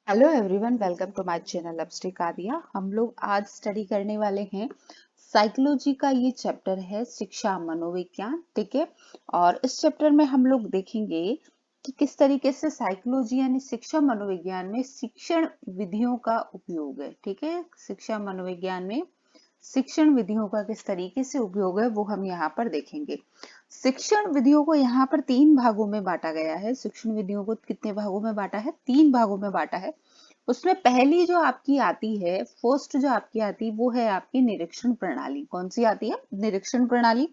Hello everyone, welcome to my channel अपस्टिक आदिया। हम लोग आज स्टडी करने वाले हैं साइकोलॉजी का। ये चैप्टर है शिक्षा मनोविज्ञान, ठीक है। और इस चैप्टर में हम लोग देखेंगे कि किस तरीके से साइकोलॉजी यानी शिक्षा मनोविज्ञान में शिक्षण विधियों का उपयोग है, ठीक है। शिक्षा मनोविज्ञान में शिक्षण विधियों का किस तरीके से उपयोग है वो हम यहाँ पर देखेंगे। शिक्षण विधियों को यहाँ पर 3 भागों में बांटा गया है। शिक्षण विधियों को कितने भागों में बांटा है? 3 भागों में बांटा है। उसमें पहली जो आपकी आती है, फर्स्ट जो आपकी आती है वो है आपकी निरीक्षण प्रणाली। कौन सी आती है? निरीक्षण प्रणाली,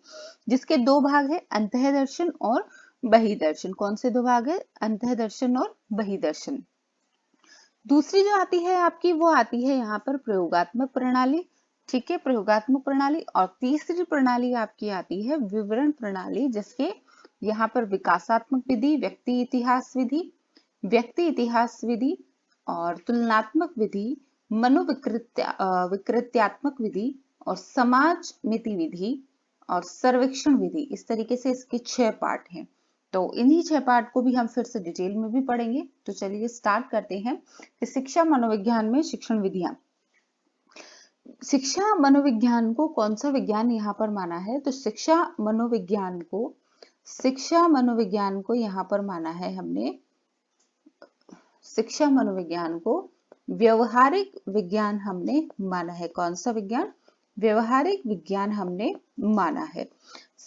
जिसके 2 भाग है, अंतःदर्शन और बहिर्दर्शन। कौन से 2 भाग है? अंतःदर्शन और बहिर्दर्शन। दूसरी जो आती है आपकी वो आती है यहाँ पर प्रयोगात्मक प्रणाली, ठीक है, प्रयोगात्मक प्रणाली। और तीसरी प्रणाली आपकी आती है विवरण प्रणाली, जिसके यहाँ पर विकासात्मक विधि, व्यक्ति इतिहास विधि और तुलनात्मक विधि, विकृत्यात्मक विधि और समाज मिति विधि और सर्वेक्षण विधि। इस तरीके से इसके 6 पार्ट हैं। तो इन्हीं 6 पार्ट को भी हम फिर से डिटेल में भी पढ़ेंगे। तो चलिए स्टार्ट करते हैं कि शिक्षा मनोविज्ञान में शिक्षण विधियां। शिक्षा मनोविज्ञान को कौन सा विज्ञान यहाँ पर माना है? तो शिक्षा मनोविज्ञान को यहाँ पर माना है हमने, शिक्षा मनोविज्ञान को व्यवहारिक विज्ञान हमने माना है। कौन सा विज्ञान? व्यवहारिक विज्ञान हमने माना है।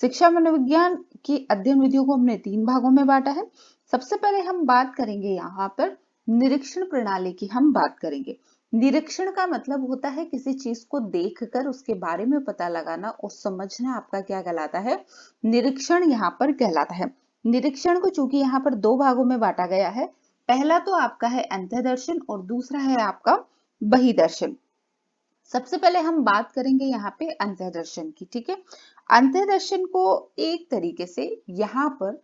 शिक्षा मनोविज्ञान की अध्ययन विधियों को हमने 3 भागों में बांटा है। सबसे पहले हम बात करेंगे यहाँ पर निरीक्षण प्रणाली की। हम बात करेंगे, निरीक्षण का मतलब होता है किसी चीज को देखकर उसके बारे में पता लगाना और समझना, आपका क्या कहलाता है? निरीक्षण यहाँ पर कहलाता है। निरीक्षण को चूंकि यहाँ पर 2 भागों में बांटा गया है, पहला तो आपका है अंतःदर्शन और दूसरा है आपका बहिर्दर्शन। सबसे पहले हम बात करेंगे यहाँ पे अंतःदर्शन की, ठीक है। अंतःदर्शन को एक तरीके से यहाँ पर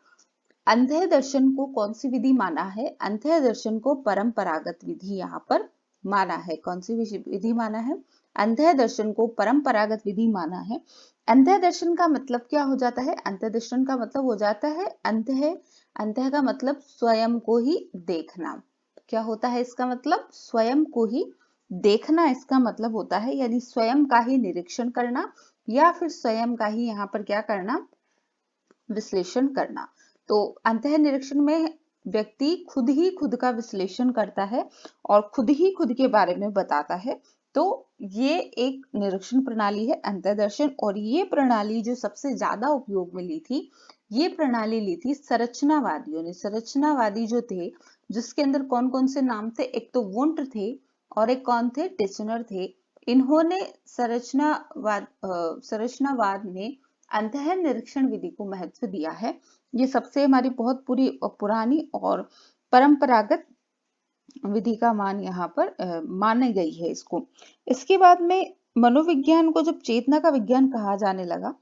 अंतःदर्शन को कौन सी विधि माना है? अंतःदर्शन को परंपरागत विधि यहाँ पर माना है। कौन सी विधि माना है? अंतःदर्शन को परंपरागत विधि माना है। अंतःदर्शन का मतलब क्या हो जाता है? अंतःदर्शन का मतलब हो जाता है अंतः का मतलब स्वयं को ही देखना। क्या होता है इसका मतलब? स्वयं को ही देखना इसका मतलब होता है, यानी स्वयं का ही निरीक्षण करना या फिर स्वयं का ही यहाँ पर क्या करना? विश्लेषण करना। तो अंतः निरीक्षण में व्यक्ति खुद ही खुद का विश्लेषण करता है और खुद ही खुद के बारे में बताता है। तो ये एक निरीक्षण प्रणाली है, अंतःदर्शन। और ये प्रणाली जो सबसे ज्यादा उपयोग में ली थी, ये प्रणाली ली थी संरचनावादियों ने। संरचनावादी जो थे, जिसके अंदर कौन कौन से नाम थे? एक तो वुंट थे और एक कौन थे? टिचनर थे। इन्होंने संरचनावाद में अंतः निरीक्षण विधि को महत्व दिया है। ये सबसे हमारी बहुत पुरानी और परंपरागत विधि का मान यहाँ पर मानी गई है इसको। इसके बाद में मनोविज्ञान को जब चेतना का विज्ञान कहा जाने लगा,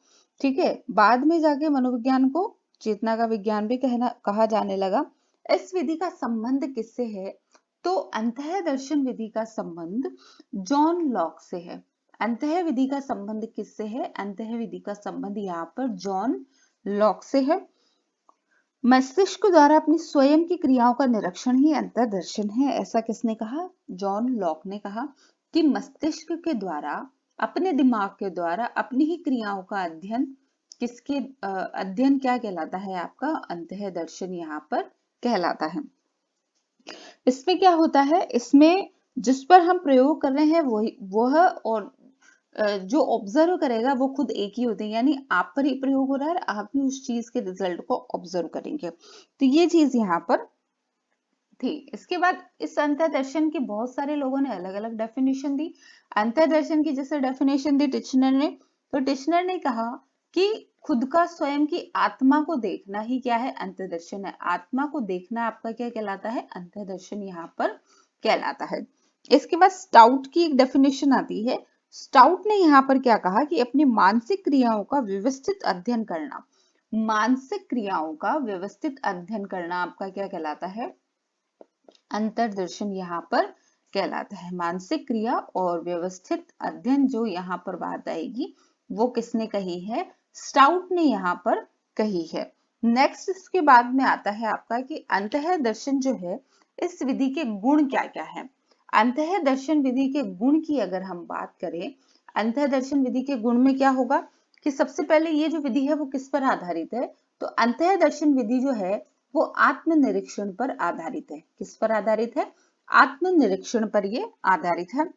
ठीक है, बाद में जाके मनोविज्ञान को चेतना का विज्ञान भी कहा जाने लगा। इस विधि का संबंध किससे है? तो अंतः दर्शन विधि का संबंध जॉन लॉक से है। अंतः विधि का संबंध किससे है? अंतः विधि का संबंध यहाँ पर जॉन लॉक से है। मस्तिष्क द्वारा अपनी स्वयं की क्रियाओं का निरीक्षण ही अंतर्दर्शन है। ऐसा किसने कहा? जॉन लॉक ने कहा कि मस्तिष्क के द्वारा, अपने दिमाग के द्वारा अपनी ही क्रियाओं का अध्ययन, किसके अध्ययन क्या कहलाता है? आपका अंतर्दर्शन यहाँ पर कहलाता है। इसमें क्या होता है? इसमें जिस पर हम प्रयोग कर रहे हैं वह और जो ऑब्जर्व करेगा वो खुद एक ही होते हैं, यानी आप पर ही प्रयोग हो रहा है, आप भी उस चीज के रिजल्ट को ऑब्जर्व करेंगे। तो ये चीज यहाँ पर थी। इसके बाद इस अंतर्दर्शन की बहुत सारे लोगों ने अलग अलग डेफिनेशन दी। अंतर्दर्शन की जैसे डेफिनेशन दी टिचनर ने, तो टिचनर ने कहा कि खुद का स्वयं की आत्मा को देखना ही क्या है? अंतर्दर्शन है। आत्मा को देखना आपका क्या कहलाता है? अंतर्दर्शन यहाँ पर कहलाता है। इसके बाद स्टाउट की एक डेफिनेशन आती है। स्टाउट ने यहाँ पर क्या कहा कि अपनी मानसिक क्रियाओं का व्यवस्थित अध्ययन करना। मानसिक क्रियाओं का व्यवस्थित अध्ययन करना आपका क्या कहलाता है? अंतर्दर्शन यहाँ पर कहलाता है। मानसिक क्रिया और व्यवस्थित अध्ययन जो यहाँ पर बात आएगी वो किसने कही है? स्टाउट ने यहाँ पर कही है। नेक्स्ट इसके बाद में आता है आपका कि अंतः दर्शन जो है, इस विधि के गुण क्या क्या है। अंतः दर्शन विधि के गुण की अगर हम बात करें, अंतः दर्शन विधि के गुण में क्या होगा कि सबसे पहले ये जो विधि है वो किस पर आधारित है, तो अंतः दर्शन विधि जो है वो आत्मनिरीक्षण पर आधारित है। किस पर आधारित है, आत्मनिरीक्षण पर ये आधारित है।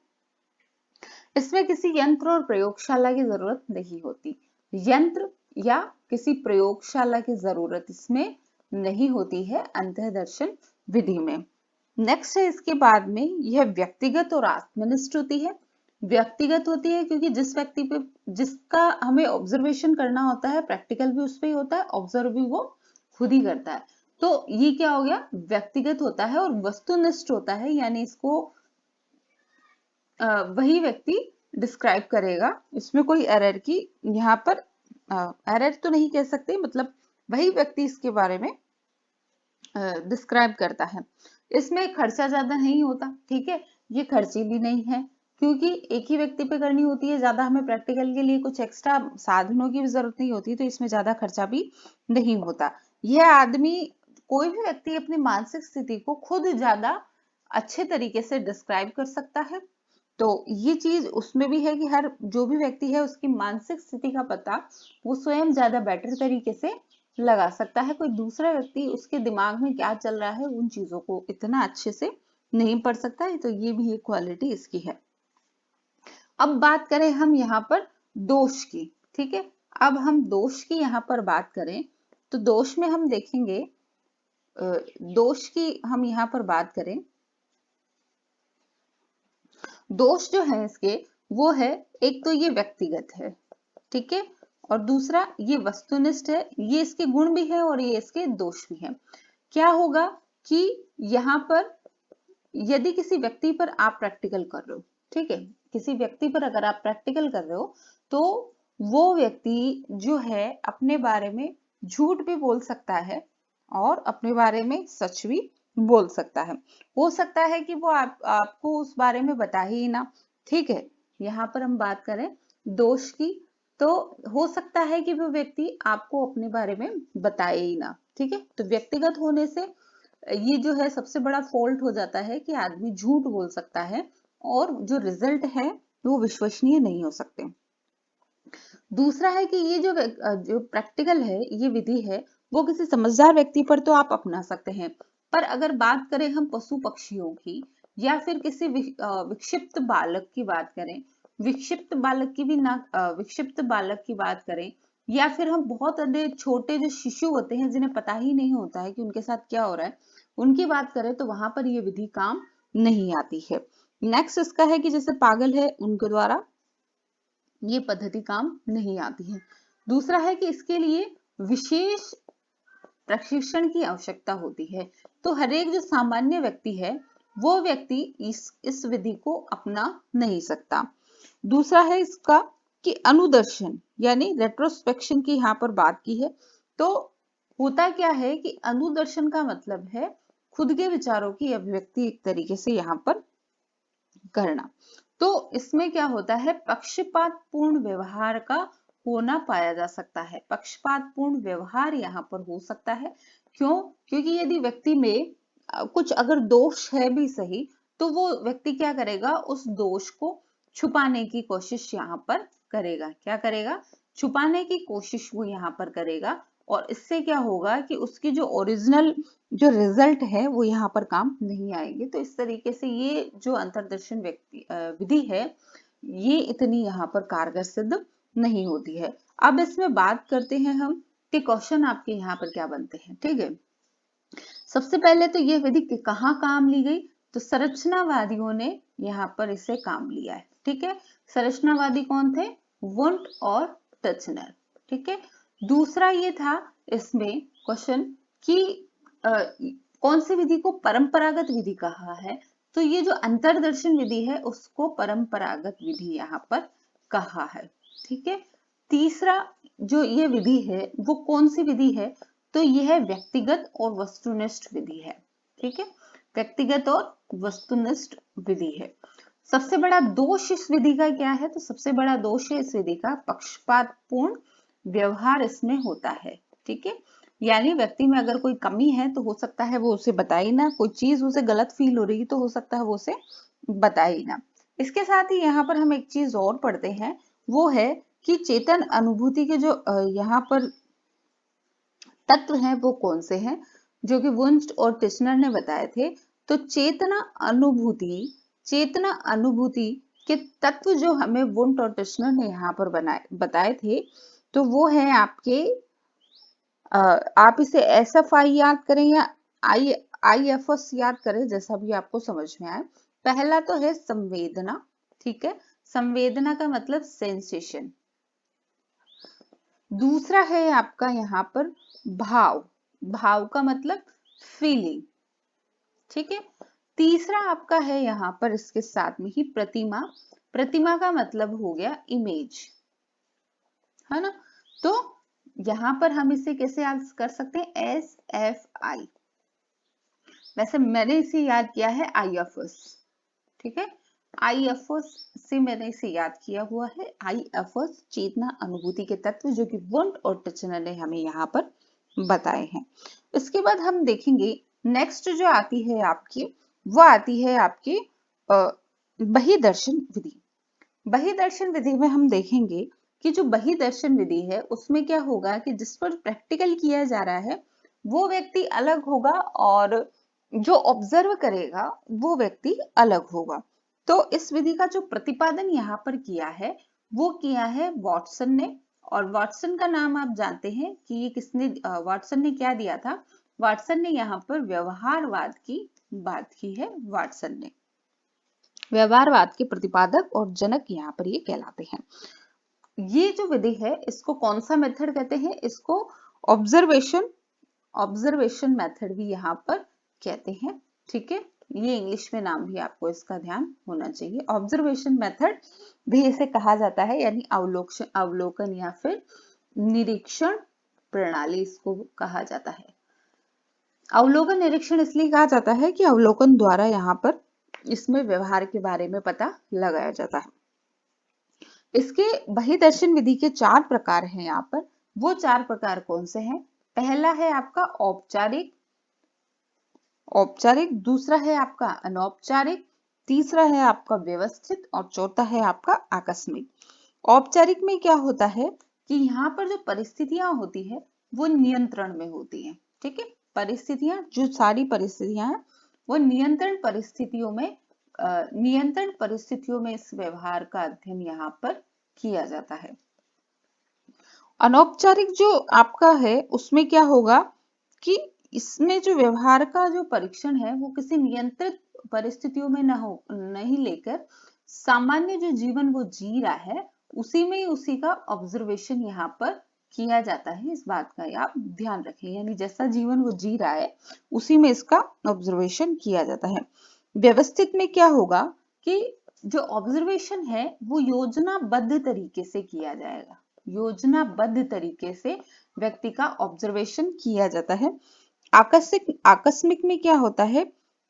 इसमें किसी यंत्र और प्रयोगशाला की जरूरत नहीं होती, यंत्र या किसी प्रयोगशाला की जरूरत इसमें नहीं होती है अंतः दर्शन विधि में। नेक्स्ट है इसके बाद में, यह व्यक्तिगत और आत्मनिष्ठ होती है। व्यक्तिगत होती है क्योंकि जिस व्यक्ति पे जिसका हमें ऑब्जर्वेशन करना होता है, प्रैक्टिकल भी उस पे ही होता है, ऑब्जर्व भी वो खुद ही करता है, तो ये क्या हो गया, व्यक्तिगत होता है। और वस्तुनिष्ठ होता है, यानी इसको वही व्यक्ति डिस्क्राइब करेगा, इसमें कोई एरर की यहाँ पर एरर तो नहीं कह सकते, मतलब वही व्यक्ति इसके बारे में डिस्क्राइब करता है। इसमें खर्चा ज्यादा नहीं होता, ठीक है, ये खर्चीली नहीं है क्योंकि एक ही व्यक्ति पे करनी होती है, ज्यादा हमें प्रैक्टिकल के लिए कुछ एक्स्ट्रा साधनों की भी जरूरत नहीं होती, तो इसमें ज्यादा खर्चा भी नहीं होता। यह आदमी, कोई भी व्यक्ति अपनी मानसिक स्थिति को खुद ज्यादा अच्छे तरीके से डिस्क्राइब कर सकता है। तो ये चीज उसमें भी है कि हर जो भी व्यक्ति है उसकी मानसिक स्थिति का पता वो स्वयं ज्यादा बेटर तरीके से लगा सकता है। कोई दूसरा व्यक्ति उसके दिमाग में क्या चल रहा है उन चीजों को इतना अच्छे से नहीं पढ़ सकता है, तो ये भी एक क्वालिटी इसकी है। अब बात करें हम यहाँ पर दोष की, ठीक है, अब हम दोष की यहाँ पर बात करें तो दोष में हम देखेंगे, दोष की हम यहाँ पर बात करें, दोष जो है इसके वो है, एक तो ये व्यक्तिगत है, ठीक है, और दूसरा ये वस्तुनिष्ठ है, ये इसके गुण भी है और ये इसके दोष भी है। क्या होगा कि यहाँ पर यदि किसी व्यक्ति पर आप प्रैक्टिकल कर रहे हो, ठीक है, किसी व्यक्ति पर अगर आप प्रैक्टिकल कर रहे हो तो वो व्यक्ति जो है अपने बारे में झूठ भी बोल सकता है और अपने बारे में सच भी बोल सकता है। हो सकता है कि वो आपको उस बारे में बता ही ना, ठीक है, यहाँ पर हम बात करें दोष की, तो हो सकता है कि वो व्यक्ति आपको अपने बारे में बताए ही ना, ठीक है। तो व्यक्तिगत होने से ये जो है सबसे बड़ा फॉल्ट हो जाता है कि आदमी झूठ बोल सकता है और जो रिजल्ट है वो विश्वसनीय नहीं हो सकते। दूसरा है कि ये जो प्रैक्टिकल है, ये विधि है, वो किसी समझदार व्यक्ति पर तो आप अपना सकते हैं, पर अगर बात करें हम पशु पक्षियों की या फिर किसी विक्षिप्त बालक की बात करें, विक्षिप्त बालक की भी ना, विक्षिप्त बालक की बात करें, या फिर हम बहुत अधिक छोटे जो शिशु होते हैं जिन्हें पता ही नहीं होता है कि उनके साथ क्या हो रहा है, उनकी बात करें तो वहां पर ये विधि काम नहीं आती है। नेक्स्ट इसका है कि जैसे पागल है उनके द्वारा ये पद्धति काम नहीं आती है। दूसरा है कि इसके लिए विशेष प्रशिक्षण की आवश्यकता होती है, तो हर एक जो सामान्य व्यक्ति है वो व्यक्ति इस विधि को अपना नहीं सकता। दूसरा है इसका कि अनुदर्शन यानी रेट्रोस्पेक्शन की यहाँ पर बात की है, तो होता क्या है कि अनुदर्शन का मतलब है खुद के विचारों की अभिव्यक्ति एक तरीके से यहाँ पर करना। तो इसमें क्या होता है, पक्षपात पूर्ण व्यवहार का होना पाया जा सकता है, पक्षपात पूर्ण व्यवहार यहाँ पर हो सकता है। क्यों, क्योंकि यदि व्यक्ति में कुछ अगर दोष है भी सही, तो वो व्यक्ति क्या करेगा, उस दोष को छुपाने की कोशिश यहाँ पर करेगा, क्या करेगा, छुपाने की कोशिश वो यहाँ पर करेगा, और इससे क्या होगा कि उसकी जो ओरिजिनल जो रिजल्ट है वो यहाँ पर काम नहीं आएंगे। तो इस तरीके से ये जो अंतर्दर्शन विधि है ये इतनी यहाँ पर कारगर सिद्ध नहीं होती है। अब इसमें बात करते हैं हम कि क्वेश्चन आपके यहाँ पर क्या बनते हैं, ठीक है। सबसे पहले तो ये विधि कहाँ काम ली गई, तो संरचनावादियों ने यहाँ पर इसे काम लिया है, ठीक है। संरचनावादी कौन थे, वुंट और टचनर, ठीक है। दूसरा ये था इसमें क्वेश्चन कि कौन सी विधि को परंपरागत विधि कहा है, तो ये जो अंतर्दर्शन विधि है उसको परंपरागत विधि यहाँ पर कहा है, ठीक है। तीसरा जो ये विधि है वो कौन सी विधि है, तो यह व्यक्तिगत और वस्तुनिष्ठ विधि है, ठीक है, व्यक्तिगत और वस्तुनिष्ठ विधि है। सबसे बड़ा दोष इस विधि का क्या है, तो सबसे बड़ा दोष है इस विधि का पक्षपातपूर्ण व्यवहार इसमें होता है, ठीक है। यानी व्यक्ति में अगर कोई कमी है तो हो सकता है वो उसे बताए ना, कोई चीज उसे गलत फील हो रही तो हो सकता है वो उसे बताए ना। इसके साथ ही यहाँ पर हम एक चीज और पढ़ते हैं, वो है कि चेतन अनुभूति के जो यहाँ पर तत्व हैं वो कौन से हैं, जो कि वुंस्ट और टिश्नर ने बताए थे। तो चेतना अनुभूति के तत्व जो हमें वुंट और टिश्नर ने यहाँ पर बताए थे, तो वो है आपके आप इसे SFI याद करें या IFS याद करें, जैसा भी आपको समझ में आए। पहला तो है संवेदना, ठीक है, संवेदना का मतलब सेंसेशन। दूसरा है आपका यहाँ पर भाव, भाव का मतलब फीलिंग, ठीक है। तीसरा आपका है यहाँ पर इसके साथ में ही प्रतिमा, प्रतिमा का मतलब हो गया इमेज, है ना। तो यहाँ पर हम इसे कैसे याद कर सकते हैं, SFI। वैसे मैंने इसे याद किया है IFS, ठीक है, IFS से मैंने इसे याद किया हुआ है। IFS चेतना अनुभूति के तत्व जो कि वुंट और टिश्नर ने हमें यहाँ पर बताए हैं। इसके बाद हम देखेंगे नेक्स्ट जो आती है आपकी, वो आती है आपकी बहिर्दर्शन विधि। बहिर्दर्शन विधि में हम देखेंगे कि जो बहिर्दर्शन विधि है उसमें क्या होगा कि जिस पर प्रैक्टिकल किया जा रहा है वो व्यक्ति अलग होगा और जो ऑब्जर्व करेगा वो व्यक्ति अलग होगा। तो इस विधि का जो प्रतिपादन यहाँ पर किया है वो किया है वॉटसन ने। और वॉटसन का नाम आप जानते हैं कि ये किसने, वॉटसन ने क्या दिया था, वॉटसन ने यहाँ पर व्यवहारवाद की बात की है। वॉटसन ने व्यवहारवाद के प्रतिपादक और जनक यहाँ पर ये कहलाते हैं। ये जो विधि है इसको कौन सा मेथड कहते हैं, इसको ऑब्जर्वेशन मेथड भी यहाँ पर कहते हैं, ठीक है। ये इंग्लिश में नाम भी आपको इसका ध्यान होना चाहिए, ऑब्जर्वेशन मेथड भी इसे कहा जाता है, यानी अवलोकन या फिर निरीक्षण प्रणाली इसको कहा जाता है। अवलोकन निरीक्षण इसलिए कहा जाता है कि अवलोकन द्वारा यहाँ पर इसमें व्यवहार के बारे में पता लगाया जाता है। इसके बहिर्दर्शन विधि के 4 प्रकार हैं यहाँ पर। वो 4 प्रकार कौन से हैं, पहला है आपका औपचारिक, दूसरा है आपका अनौपचारिक, तीसरा है आपका व्यवस्थित और चौथा है आपका आकस्मिक। औपचारिक में क्या होता है कि यहाँ पर जो परिस्थितियां होती है वो नियंत्रण में होती हैं, ठीक है। परिस्थितियां, जो सारी परिस्थितियां हैं वो नियंत्रण परिस्थितियों में इस व्यवहार का अध्ययन यहाँ पर किया जाता है। अनौपचारिक जो आपका है उसमें क्या होगा कि इसमें जो व्यवहार का जो परीक्षण है वो किसी नियंत्रित परिस्थितियों में नहीं लेकर सामान्य जो जीवन वो जी रहा है उसी में उसी का ऑब्जर्वेशन यहाँ पर किया जाता है। इस बात का आप ध्यान रखें, यानी जैसा जीवन वो जी रहा है उसी में इसका ऑब्जर्वेशन किया जाता है। व्यवस्थित में क्या होगा कि जो ऑब्जर्वेशन है वो योजनाबद्ध तरीके से किया जाएगा, योजनाबद्ध तरीके से व्यक्ति का ऑब्जर्वेशन किया जाता है। आकस्मिक में क्या होता है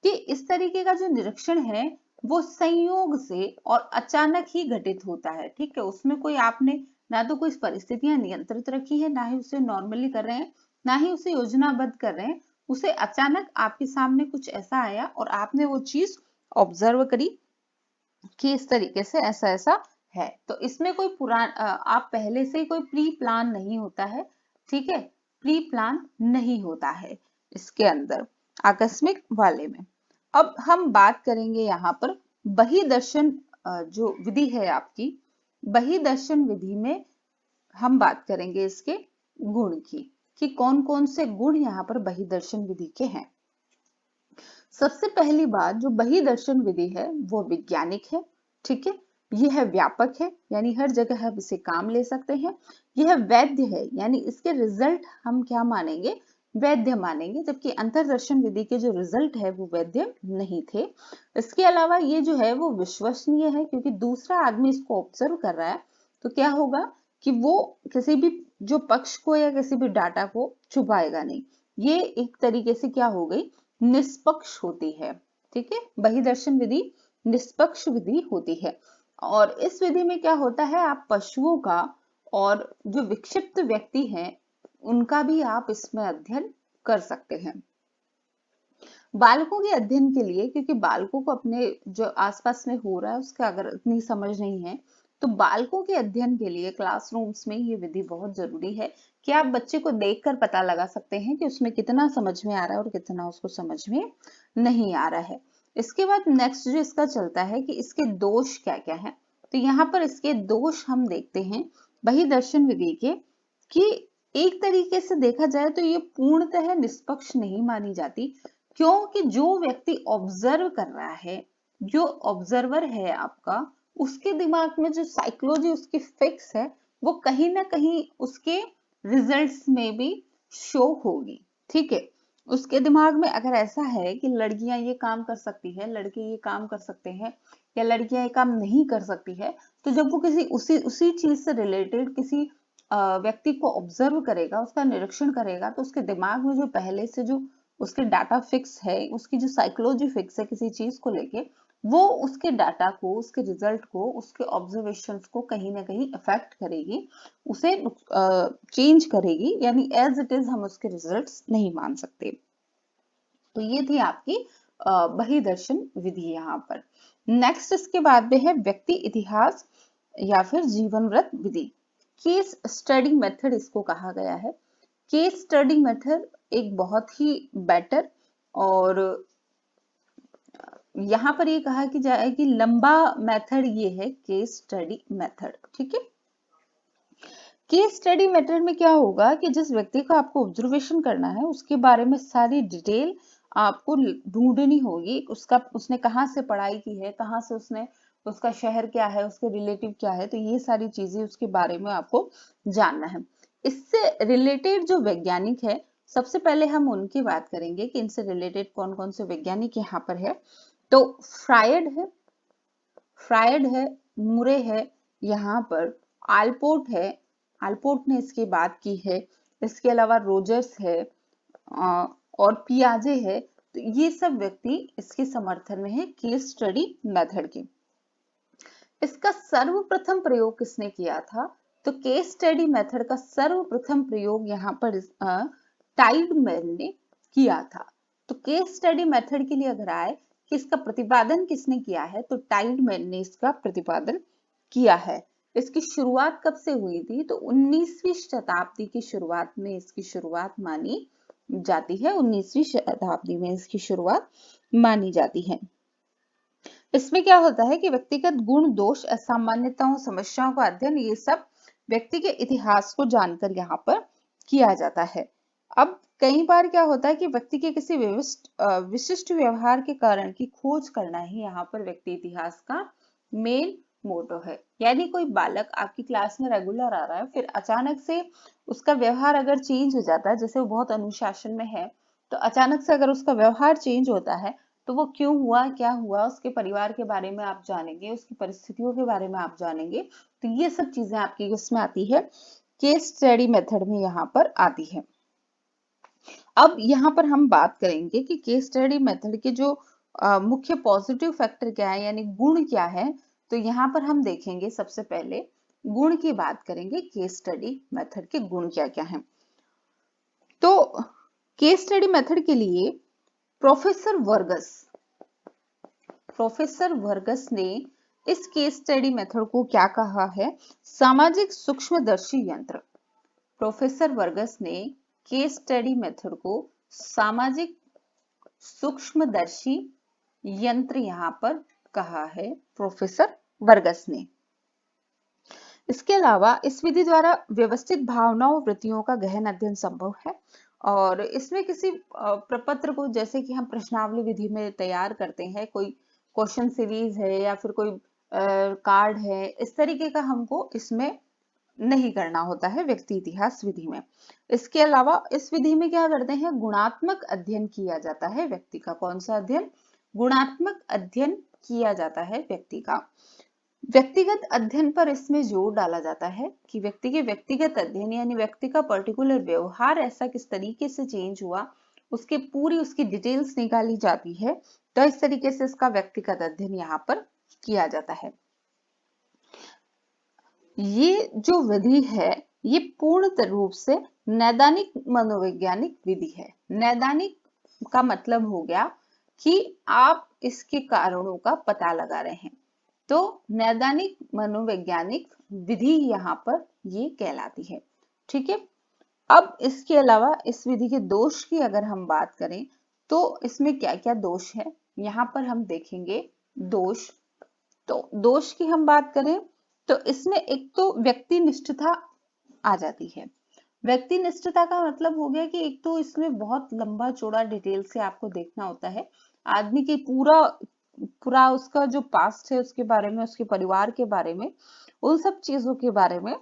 कि इस तरीके का जो निरीक्षण है वो संयोग से और अचानक ही घटित होता है, ठीक है। उसमें कोई आपने ना तो कोई परिस्थितियां नियंत्रित रखी है, ना ही उसे नॉर्मली कर रहे हैं, ना ही उसे योजनाबद्ध कर रहे हैं। उसे अचानक आपके सामने कुछ ऐसा आया और आपने वो चीज ऑब्जर्व करी कि इस तरीके से ऐसा ऐसा है। तो इसमें कोई आप पहले से कोई प्री प्लान नहीं होता है, ठीक है, प्री प्लान नहीं होता है इसके अंदर आकस्मिक वाले में। अब हम बात करेंगे यहाँ पर बहिर्दर्शन जो विधि है आपकी, बहिर्दर्शन विधि में हम बात करेंगे इसके गुण की, कि कौन कौन से गुण यहाँ पर बहिर्दर्शन विधि के हैं। सबसे पहली बात, जो बहिर्दर्शन विधि है वो वैज्ञानिक है, ठीक है, यह व्यापक है, यानी हर जगह हम इसे काम ले सकते हैं। यह वैध है, यानी इसके रिजल्ट हम क्या मानेंगे, वैध मानेंगे, जबकि अंतरदर्शन विधि के जो रिजल्ट है वो वैध नहीं थे। इसके अलावा ये जो है वो विश्वसनीय है, क्योंकि दूसरा आदमी इसको ऑब्जर्व कर रहा है तो क्या होगा कि वो किसी भी जो पक्ष को या किसी भी डाटा को छुपाएगा नहीं। ये एक तरीके से क्या हो गई, निष्पक्ष होती है, ठीक है। बहिर्दर्शन विधि निष्पक्ष विधि होती है। और इस विधि में क्या होता है, आप पशुओं का और जो विक्षिप्त व्यक्ति हैं उनका भी आप इसमें अध्ययन कर सकते हैं। बालकों के अध्ययन के लिए, क्योंकि बालकों को अपने जो आसपास में हो रहा है उसका अगर इतनी समझ नहीं है, तो बालकों के अध्ययन के लिए क्लासरूम्स में ये विधि बहुत जरूरी है कि आप बच्चे को देखकर पता लगा सकते हैं कि उसमें कितना समझ में आ रहा है और कितना उसको समझ में नहीं आ रहा है। इसके बाद नेक्स्ट जो इसका चलता है कि इसके दोष क्या क्या है, तो यहाँ पर इसके दोष हम देखते हैं वही दर्शन विधि के, कि एक तरीके से देखा जाए तो ये पूर्णतः निष्पक्ष नहीं मानी जाती, क्योंकि जो व्यक्ति ऑब्जर्व कर रहा है, जो ऑब्जर्वर है आपका, उसके दिमाग में जो साइकोलॉजी उसकी फिक्स है वो कहीं ना कहीं उसके रिजल्ट्स में भी शो होगी। ठीक है, उसके दिमाग में अगर ऐसा है कि लड़कियां ये काम कर सकती है, लड़के ये काम कर सकते हैं, या लड़कियां ये काम नहीं कर सकती है, तो जब वो किसी उसी चीज से रिलेटेड किसी व्यक्ति को ऑब्जर्व करेगा, उसका निरीक्षण करेगा, तो उसके दिमाग में जो पहले से जो उसके डाटा फिक्स है, उसकी जो साइकोलॉजी फिक्स है किसी चीज को लेके, वो उसके डाटा को, उसके रिजल्ट को, उसके ऑब्जर्वेशंस को कहीं ना कहीं अफेक्ट करेगी, उसे चेंज करेगी, यानी एज इट इज हम उसके रिजल्ट्स नहीं मान सकते। तो ये थी आपकी बही दर्शन विधि यहाँ पर। नेक्स्ट इसके बाद में है व्यक्ति इतिहास या फिर जीवन व्रत विधि। केस स्टडी मेथड इसको कहा गया है। केस स्टडी मेथड एक बहुत ही बेटर, और यहाँ पर ये कहा कि जाए कि लंबा मेथड ये है केस स्टडी मेथड। ठीक है, केस स्टडी मेथड में क्या होगा कि जिस व्यक्ति का आपको ऑब्जर्वेशन करना है उसके बारे में सारी डिटेल आपको ढूंढनी होगी, उसने कहाँ से पढ़ाई की है, कहाँ से उसने, उसका शहर क्या है, उसके रिलेटिव क्या है, तो ये सारी चीजें उसके बारे में आपको जानना है। इससे रिलेटेड जो वैज्ञानिक है, सबसे पहले हम उनकी बात करेंगे कि इनसे रिलेटेड कौन कौन से वैज्ञानिक यहाँ पर है। तो फ्रायड है, मुरे है, यहाँ पर आल्पोर्ट है, आल्पोर्ट ने इसकी बात की है। इसके अलावा रोजर्स है और पियाजे है। तो ये सब व्यक्ति इसके समर्थन में है केस स्टडी मेथड के। इसका सर्वप्रथम प्रयोग किसने किया था? तो केस स्टडी मेथड का सर्वप्रथम प्रयोग यहाँ पर टाइडमैन ने किया था। तो केस स्टडी मेथड के लिए अगर आए कि इसका प्रतिपादन किसने किया है, तो टाइडमैन ने इसका प्रतिपादन किया है। इसकी शुरुआत कब से हुई थी? तो 19वीं शताब्दी की शुरुआत में इसकी शुरुआत मानी जाती है। 19वीं शताब्दी में इसकी शुरुआत मानी जाती है। इसमें क्या होता है कि व्यक्तिगत गुण, दोष, असामान्यताओं, समस्याओं का अध्ययन, ये सब व्यक्ति के इतिहास को जानकर यहाँ पर किया जाता है। अब कई बार क्या होता है कि व्यक्ति के किसी विशिष्ट व्यवहार के कारण की खोज करना ही यहाँ पर व्यक्ति इतिहास का मेन मोटो है। यानी कोई बालक आपकी क्लास में रेगुलर आ रहा है, फिर अचानक से उसका व्यवहार अगर चेंज हो जाता है, जैसे वो बहुत अनुशासन में है, तो अचानक से अगर उसका व्यवहार चेंज होता है, तो वो क्यों हुआ, क्या हुआ, उसके परिवार के बारे में आप जानेंगे, उसकी परिस्थितियों के बारे में आप जानेंगे। तो ये सब चीजें आपकी इसमें आती है, केस स्टडी मेथड में यहाँ पर आती है। अब यहाँ पर हम बात करेंगे कि केस स्टडी मेथड के जो मुख्य पॉजिटिव फैक्टर क्या है, यानी गुण क्या है। तो यहाँ पर हम देखेंगे सबसे पहले गुण की बात करेंगे, केस स्टडी मेथड के गुण क्या क्या हैं। तो केस स्टडी मेथड के लिए प्रोफेसर वर्गस ने इस केस स्टडी मेथड को क्या कहा है? सामाजिक सूक्ष्मदर्शी यंत्र। प्रोफेसर वर्गस ने केस स्टडी मेथड को सामाजिक सूक्ष्मदर्शी यंत्र यहाँ पर कहा है प्रोफेसर वर्गस ने। इसके अलावा इस विधि द्वारा व्यवस्थित भावनाओं, वृत्तियों का गहन अध्ययन संभव है, और इसमें किसी प्रपत्र को, जैसे कि हम प्रश्नावली विधि में तैयार करते हैं, कोई क्वेश्चन सीरीज है या फिर कोई कार्ड है, इस तरीके का हमको इसमें नहीं करना होता है व्यक्ति इतिहास विधि में। इसके अलावा इस विधि में क्या करते हैं, गुणात्मक अध्ययन किया जाता है व्यक्ति का। कौन सा अध्ययन? गुणात्मक अध्ययन किया जाता है व्यक्ति का। व्यक्तिगत अध्ययन पर इसमें जोर डाला जाता है कि व्यक्ति के व्यक्तिगत अध्ययन, यानी व्यक्ति का पर्टिकुलर व्यवहार ऐसा किस तरीके से चेंज हुआ, उसकी डिटेल्स निकाली जाती है। तो इस तरीके से इसका व्यक्तिगत अध्ययन यहाँ पर किया जाता है। ये जो विधि है ये पूर्ण रूप से नैदानिक मनोवैज्ञानिक विधि है। नैदानिक का मतलब हो गया कि आप इसके कारणों का पता लगा रहे हैं, तो नैदानिक मनोवैज्ञानिक विधि यहाँ पर ये कहलाती है। ठीक है, अब इसके अलावा इस विधि के दोष की अगर हम बात करें तो इसमें क्या क्या दोष है, यहाँ पर हम देखेंगे दोष। तो दोष की हम बात करें तो इसमें एक तो व्यक्ति निष्ठता आ जाती है। व्यक्ति निष्ठता का मतलब हो गया कि एक तो इसमें बहुत लंबा चौड़ा डिटेल से आपको देखना होता है, आदमी की पूरा पूरा उसका जो पास्ट है उसके बारे में, उसके परिवार के बारे में, उन सब चीजों के बारे में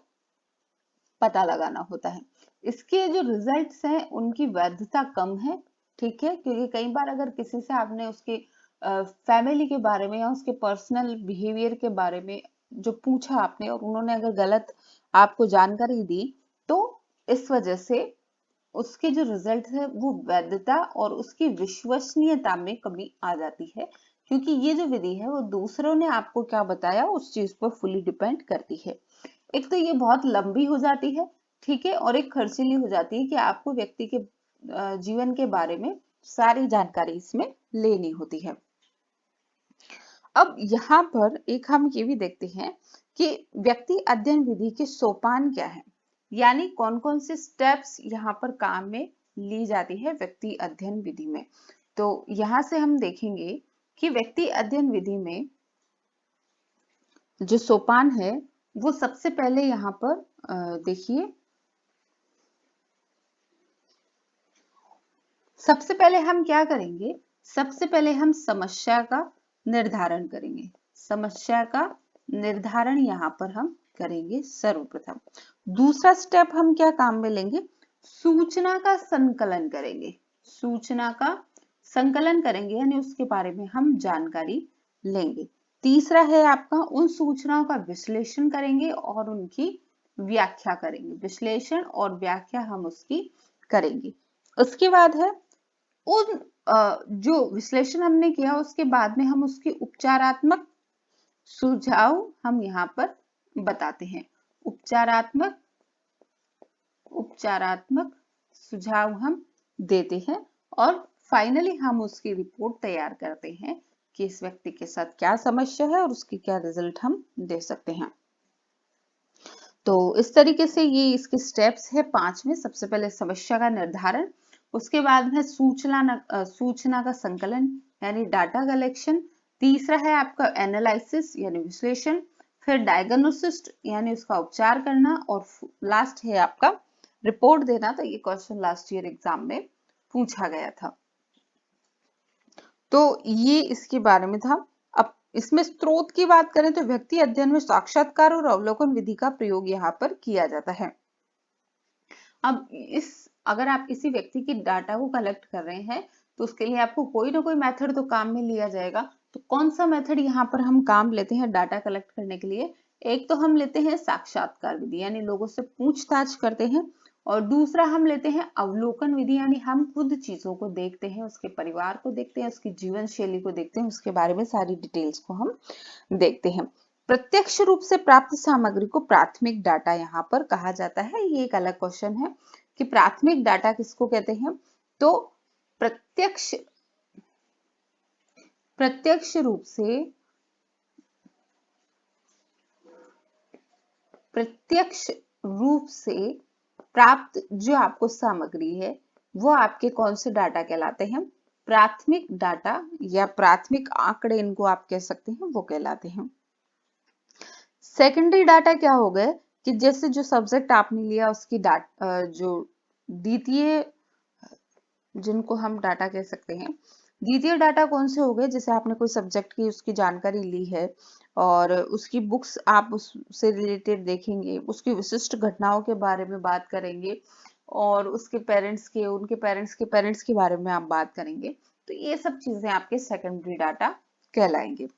पता लगाना होता है। इसके जो रिजल्ट्स हैं उनकी वैधता कम है। ठीक है, क्योंकि कई बार अगर किसी से आपने उसके फैमिली के बारे में या उसके पर्सनल बिहेवियर के बारे में जो पूछा आपने और उन्होंने अगर गलत आपको जानकारी दी, तो इस वजह से उसके जो रिजल्ट है वो वैधता और उसकी विश्वसनीयता में कमी आ जाती है, क्योंकि ये जो विधि है वो दूसरों ने आपको क्या बताया उस चीज पर फुली डिपेंड करती है। एक तो ये बहुत लंबी हो जाती है, ठीक है, और एक खर्चीली हो जाती है कि आपको व्यक्ति के जीवन के बारे में सारी जानकारी इसमें लेनी होती है। अब यहाँ पर एक हम ये भी देखते हैं कि व्यक्ति अध्ययन विधि के सोपान क्या है, यानी कौन कौन से स्टेप्स यहाँ पर काम में ली जाती है व्यक्ति अध्ययन विधि में। तो यहाँ से हम देखेंगे कि व्यक्ति अध्ययन विधि में जो सोपान है वो सबसे पहले यहाँ पर देखिए, सबसे पहले हम क्या करेंगे, सबसे पहले हम समस्या का निर्धारण करेंगे। समस्या का निर्धारण यहाँ पर हम करेंगे सर्वप्रथम। दूसरा स्टेप हम क्या काम में लेंगे, सूचना का संकलन करेंगे। सूचना का संकलन करेंगे यानी उसके बारे में हम जानकारी लेंगे। तीसरा है आपका उन सूचनाओं का विश्लेषण करेंगे और उनकी व्याख्या करेंगे। विश्लेषण और व्याख्या हम उसकी करेंगे। उसके बाद है उन जो विश्लेषण हमने किया उसके बाद में हम उसके उपचारात्मक सुझाव हम यहाँ पर बताते हैं। उपचारात्मक सुझाव हम देते हैं और फाइनली हम उसकी रिपोर्ट तैयार करते हैं कि इस व्यक्ति के साथ क्या समस्या है और उसकी क्या रिजल्ट हम दे सकते हैं। तो इस तरीके से ये इसके स्टेप्स है 5 में। सबसे पहले समस्या का निर्धारण, उसके बाद में सूचना का संकलन यानी डाटा कलेक्शन, तीसरा है आपका एनालिसिस यानी विश्लेषण, फिर डायग्नोसिस यानी उसका उपचार करना, और लास्ट है आपका रिपोर्ट देना। तो ये क्वेश्चन लास्ट ईयर एग्जाम में पूछा गया था। तो ये इसके बारे में था। अब इसमें स्रोत की बात करें तो व्यक्ति अध्ययन में साक्षात्कार और अवलोकन विधि का प्रयोग यहाँ पर किया जाता है। अब अगर आप किसी व्यक्ति की डाटा को कलेक्ट कर रहे हैं तो उसके लिए आपको कोई ना कोई मेथड तो काम में लिया जाएगा। तो कौन सा मेथड यहाँ पर हम काम लेते हैं डाटा कलेक्ट करने के लिए, एक तो हम लेते हैं साक्षात्कार विधि यानी लोगों से पूछताछ करते हैं, और दूसरा हम लेते हैं अवलोकन विधि यानी हम खुद चीजों को देखते हैं, उसके परिवार को देखते हैं, उसकी जीवन शैली को देखते हैं, उसके बारे में सारी डिटेल्स को हम देखते हैं। प्रत्यक्ष रूप से प्राप्त सामग्री को प्राथमिक डाटा यहाँ पर कहा जाता है। ये एक अलग क्वेश्चन है कि प्राथमिक डाटा किसको कहते हैं। तो प्रत्यक्ष रूप से प्राप्त जो आपको सामग्री है वो आपके कौन से डाटा कहलाते हैं, प्राथमिक डाटा या प्राथमिक आंकड़े इनको आप कह सकते हैं, वो कहलाते हैं। सेकेंडरी डाटा क्या हो गए कि जैसे जो सब्जेक्ट आपने लिया उसकी जो द्वितीय, जिनको हम डाटा कह सकते हैं, द्वितीय डाटा कौन से हो गए, जैसे आपने कोई सब्जेक्ट की उसकी जानकारी ली है और उसकी बुक्स आप उससे रिलेटेड देखेंगे, उसकी विशिष्ट घटनाओं के बारे में बात करेंगे और उसके पेरेंट्स के, उनके पेरेंट्स के पेरेंट्स के बारे में आप बात करेंगे। तो ये सब चीजें आपके सेकेंडरी डाटा कहलाएंगे।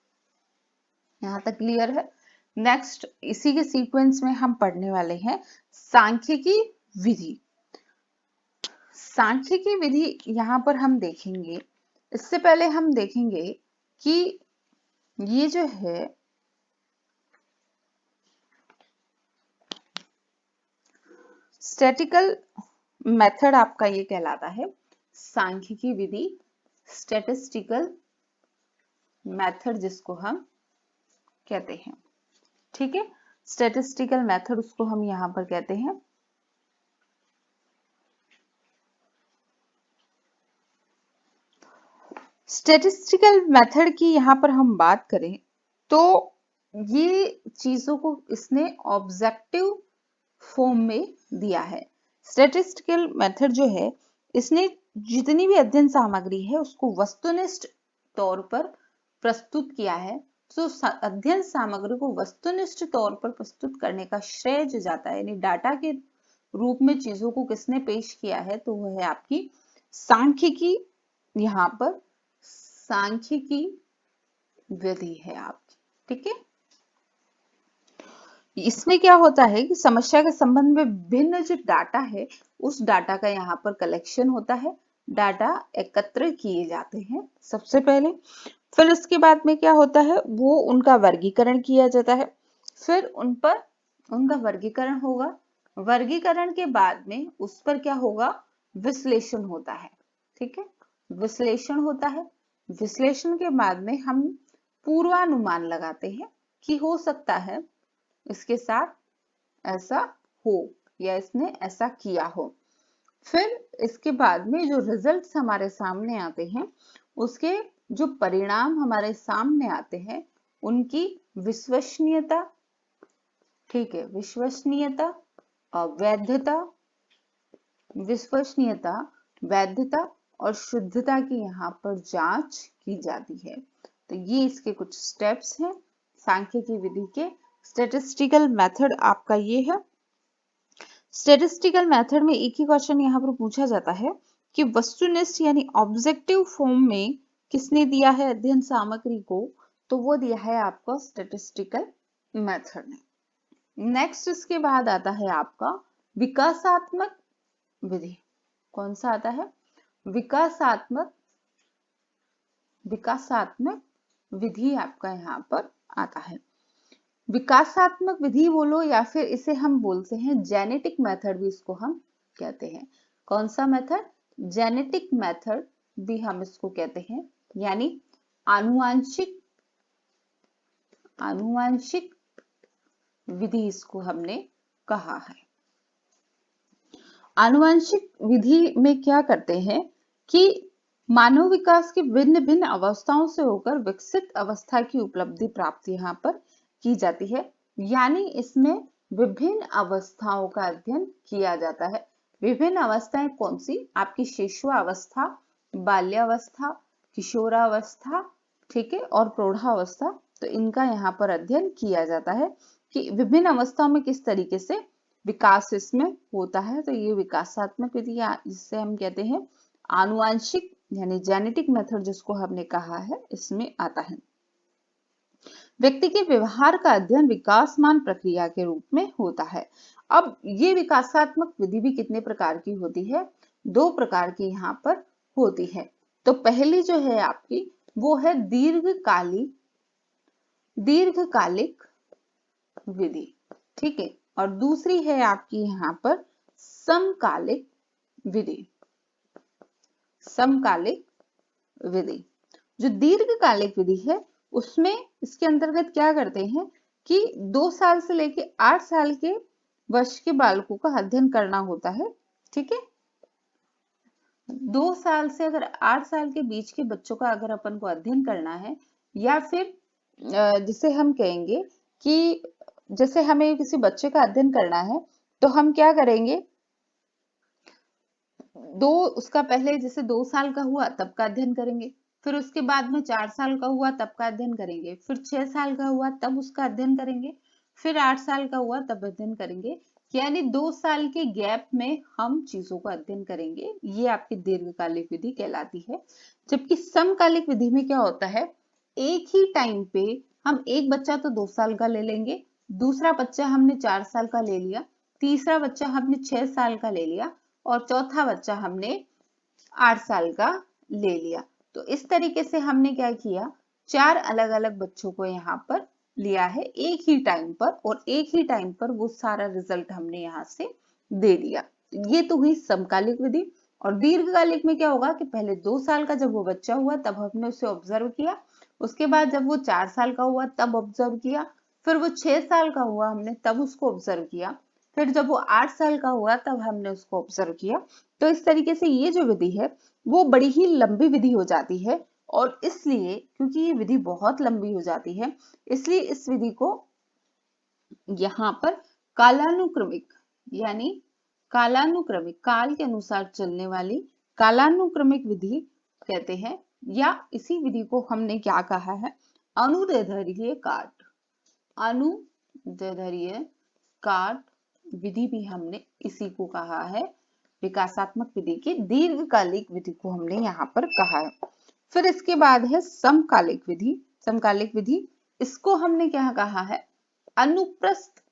यहाँ तक क्लियर है। नेक्स्ट इसी के सीक्वेंस में हम पढ़ने वाले हैं सांख्यिकी विधि। सांख्यिकी विधि यहाँ पर हम देखेंगे, इससे पहले हम देखेंगे कि ये जो है स्टैटिकल मेथड आपका ये कहलाता है सांख्यिकी विधि, स्टैटिस्टिकल मेथड जिसको हम कहते हैं। ठीक है, स्टैटिस्टिकल मेथड उसको हम यहां पर कहते हैं। स्टैटिस्टिकल मेथड की यहां पर हम बात करें तो ये चीजों को इसने ऑब्जेक्टिव फॉर्म में दिया है। स्टैटिस्टिकल मेथड जो है इसने जितनी भी अध्ययन सामग्री है उसको वस्तुनिष्ठ तौर पर प्रस्तुत किया है। तो अध्ययन सामग्री को वस्तुनिष्ठ तौर पर प्रस्तुत करने का श्रेय जो जाता है, यानी डाटा के रूप में चीजों को किसने पेश किया है, तो वह है आपकी सांख्यिकी। यहाँ पर सांख्यिकी विधि है आपकी। ठीक है, इसमें क्या होता है कि समस्या के संबंध में भिन्न जो डाटा है उस डाटा का यहाँ पर कलेक्शन होता है, डाटा एकत्र किए जाते हैं सबसे पहले। फिर इसके बाद में क्या होता है, वो उनका वर्गीकरण किया जाता है। फिर उन पर उनका वर्गीकरण होगा। वर्गीकरण के बाद में उस पर क्या होगा, विश्लेषण होता है। ठीक है, विश्लेषण होता है। विश्लेषण के बाद में हम पूर्वानुमान लगाते हैं कि हो सकता है इसके साथ ऐसा हो या इसने ऐसा किया हो। फिर इसके बाद में जो रिजल्ट्स हमारे सामने आते हैं, उसके जो परिणाम हमारे सामने आते हैं, उनकी विश्वसनीयता, ठीक है, विश्वसनीयता और वैधता, विश्वसनीयता, वैधता और शुद्धता की यहाँ पर जांच की जाती है। तो ये इसके कुछ स्टेप्स हैं सांख्यिकी विधि के। स्टैटिस्टिकल मेथड आपका ये है। स्टैटिस्टिकल मेथड में एक ही क्वेश्चन यहाँ पर पूछा जाता है कि वस्तुनिष्ठ यानी ऑब्जेक्टिव फॉर्म में किसने दिया है अध्ययन सामग्री को, तो वो दिया है आपको स्टैटिस्टिकल मेथड ने। नेक्स्ट इसके बाद आता है आपका विकासात्मक विधि। कौन सा आता है, विकासात्मक विधि आपका यहाँ पर आता है। विकासात्मक विधि बोलो या फिर इसे हम बोलते हैं जेनेटिक मेथड भी इसको हम कहते हैं। कौन सा मेथड, जेनेटिक मेथड भी हम इसको कहते हैं, यानी आनुवांशिक विधि इसको हमने कहा है। आनुवांशिक विधि में क्या करते हैं कि मानव विकास की भिन्न भिन्न अवस्थाओं से होकर विकसित अवस्था की उपलब्धि प्राप्त यहाँ पर की जाती है। यानी इसमें विभिन्न अवस्थाओं का अध्ययन किया जाता है। विभिन्न अवस्थाएं कौन सी, आपकी शिशुअवस्था, बाल्यावस्था, किशोरावस्था, ठीक है, और प्रौढ़ावस्था। तो इनका यहाँ पर अध्ययन किया जाता है कि विभिन्न अवस्थाओं में किस तरीके से विकास इसमें होता है। तो ये विकासात्मक विधि जिसे हम कहते हैं आनुवांशिक यानी जेनेटिक मेथड जिसको हमने कहा है, इसमें आता है। व्यक्ति के व्यवहार का अध्ययन विकासमान प्रक्रिया के रूप में होता है। अब ये विकासात्मक विधि भी कितने प्रकार की होती है, 2 प्रकार की यहाँ पर होती है। तो पहली जो है आपकी वो है दीर्घकालिक विधि। ठीक है, और दूसरी है आपकी यहाँ पर समकालिक विधि। समकालिक विधि, जो दीर्घकालिक विधि है उसमें इसके अंतर्गत क्या करते हैं कि 2 साल से लेके 8 साल के वर्ष के बालकों का अध्ययन करना होता है। ठीक है, 2 साल से अगर 8 साल के बीच के बच्चों का अगर अपन को अध्ययन करना है, या फिर जिसे हम कहेंगे कि जैसे हमें किसी बच्चे का अध्ययन करना है तो हम क्या करेंगे, उसका पहले जैसे 2 साल का हुआ तब का अध्ययन करेंगे, फिर उसके बाद में 4 साल का हुआ तब का अध्ययन करेंगे, फिर 6 साल का हुआ तब उसका अध्ययन करेंगे, फिर 8 साल का हुआ तब अध्ययन करेंगे। यानी 2 साल के गैप में हम चीजों का अध्ययन करेंगे। ये आपकी दीर्घकालिक विधि कहलाती है। जबकि समकालिक विधि में क्या होता है, एक ही टाइम पे हम एक बच्चा तो 2 साल का ले लेंगे, दूसरा बच्चा हमने 4 साल का ले लिया, तीसरा बच्चा हमने 6 साल का ले लिया और चौथा बच्चा हमने 8 साल का ले लिया। तो इस तरीके से हमने क्या किया, 4 अलग अलग बच्चों को यहाँ पर लिया है एक ही टाइम पर, और एक ही टाइम पर वो सारा रिजल्ट हमने यहाँ से दे दिया। ये तो हुई समकालिक विधि। और दीर्घकालिक में क्या होगा कि पहले 2 साल का जब वो बच्चा हुआ तब हमने उसे ऑब्जर्व किया, उसके बाद जब वो 4 साल का हुआ तब ऑब्जर्व किया, फिर वो 6 साल का हुआ हमने तब उसको ऑब्जर्व किया, फिर जब वो 8 साल का हुआ तब हमने उसको ऑब्जर्व किया। तो इस तरीके से ये जो विधि है वो बड़ी ही लंबी विधि हो जाती है, और इसलिए क्योंकि ये विधि बहुत लंबी हो जाती है इसलिए इस विधि को यहाँ पर कालानुक्रमिक यानी कालानुक्रमिक काल के अनुसार चलने वाली कालानुक्रमिक विधि कहते हैं, या इसी विधि को हमने क्या कहा है, अनुदैर्ध्य काट, अनुदैर्ध्य काट विधि भी हमने इसी को कहा है। विकासात्मक विधि की दीर्घकालिक विधि को हमने यहाँ पर कहा है। फिर इसके बाद है समकालिक विधि। समकालिक विधि इसको हमने क्या कहा है, अनुप्रस्थ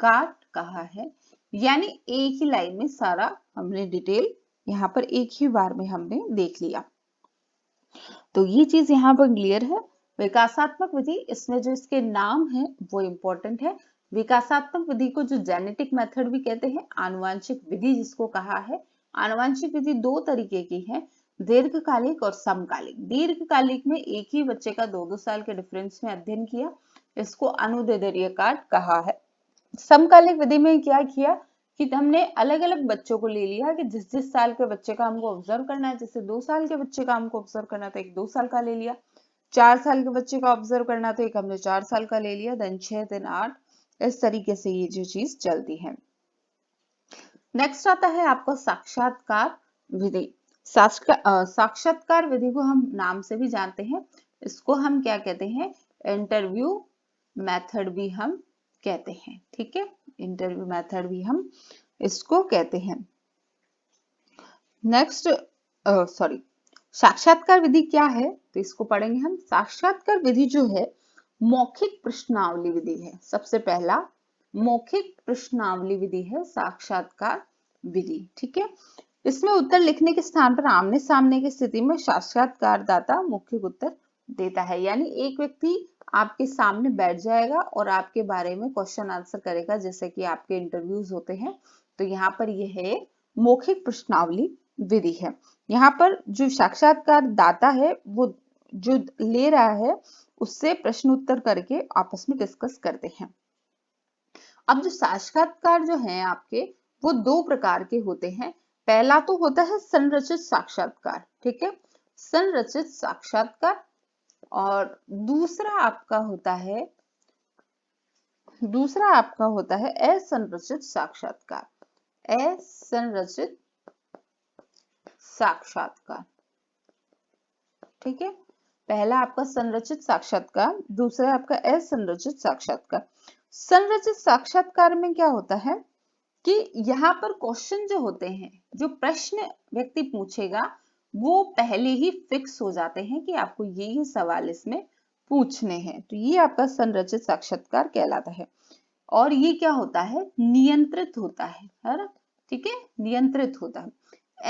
काट कहा है, यानी एक ही लाइन में सारा हमने डिटेल यहाँ पर एक ही बार में हमने देख लिया। तो ये चीज यहाँ पर क्लियर है। विकासात्मक विधि, इसमें जो इसके नाम है वो इंपॉर्टेंट है। विकासात्मक विधि को जो जेनेटिक मेथड भी कहते हैं, आनुवांशिक विधि जिसको कहा है। आनुवांशिक विधि दो तरीके की है, दीर्घकालिक और समकालिक। दीर्घकालिक में एक ही बच्चे का 2-2 साल के डिफरेंस में अध्ययन किया, इसको अनुदैर्ध्य काट कहा है। समकालिक विधि में क्या किया कि हमने अलग अलग बच्चों को ले लिया कि जिस जिस साल के बच्चे का हमको ऑब्जर्व करना है, जैसे 2 साल के बच्चे का हमको ऑब्जर्व करना था, एक 2 साल का ले लिया, 4 साल के बच्चे का ऑब्जर्व करना तो एक हमने 4 साल का ले लिया, देन 6 दिन 8, इस तरीके से ये जो चीज चलती है। नेक्स्ट आता है आपका साक्षात्कार विधि। साक्षात्कार विधि को हम नाम से भी जानते हैं, इसको हम क्या कहते हैं, इंटरव्यू मेथड भी हम कहते हैं। ठीक है, इंटरव्यू मेथड भी हम इसको कहते हैं। नेक्स्ट साक्षात्कार विधि क्या है, तो इसको पढ़ेंगे हम। साक्षात्कार विधि जो है मौखिक प्रश्नावली विधि है। सबसे पहला मौखिक प्रश्नावली विधि है साक्षात्कार विधि। ठीक है, इसमें उत्तर लिखने के स्थान पर आमने सामने की स्थिति में साक्षात्कारदाता मौखिक उत्तर देता है, यानी एक व्यक्ति आपके सामने बैठ जाएगा और आपके बारे में क्वेश्चन आंसर करेगा, जैसे कि आपके इंटरव्यूज होते हैं। तो यहाँ पर यह है मौखिक प्रश्नावली विधि है। यहाँ पर जो साक्षात्कारदाता है वो जो ले रहा है उससे प्रश्न उत्तर करके आपस में डिस्कस करते हैं। अब जो साक्षात्कार जो है आपके वो 2 प्रकार के होते हैं। पहला तो होता है संरचित साक्षात्कार, ठीक है, संरचित साक्षात्कार, और दूसरा आपका होता है असंरचित साक्षात्कार। असंरचित साक्षात्कार, ठीक है, पहला आपका संरचित साक्षात्कार, दूसरा आपका असंरचित साक्षात्कार। संरचित साक्षात्कार में क्या होता है कि यहाँ पर क्वेश्चन जो होते हैं, जो प्रश्न व्यक्ति पूछेगा वो पहले ही फिक्स हो जाते हैं कि आपको ये सवाल इसमें पूछने हैं। तो ये आपका संरचित साक्षात्कार कहलाता है। और ये क्या होता है, नियंत्रित होता है ना, ठीक है, नियंत्रित होता है।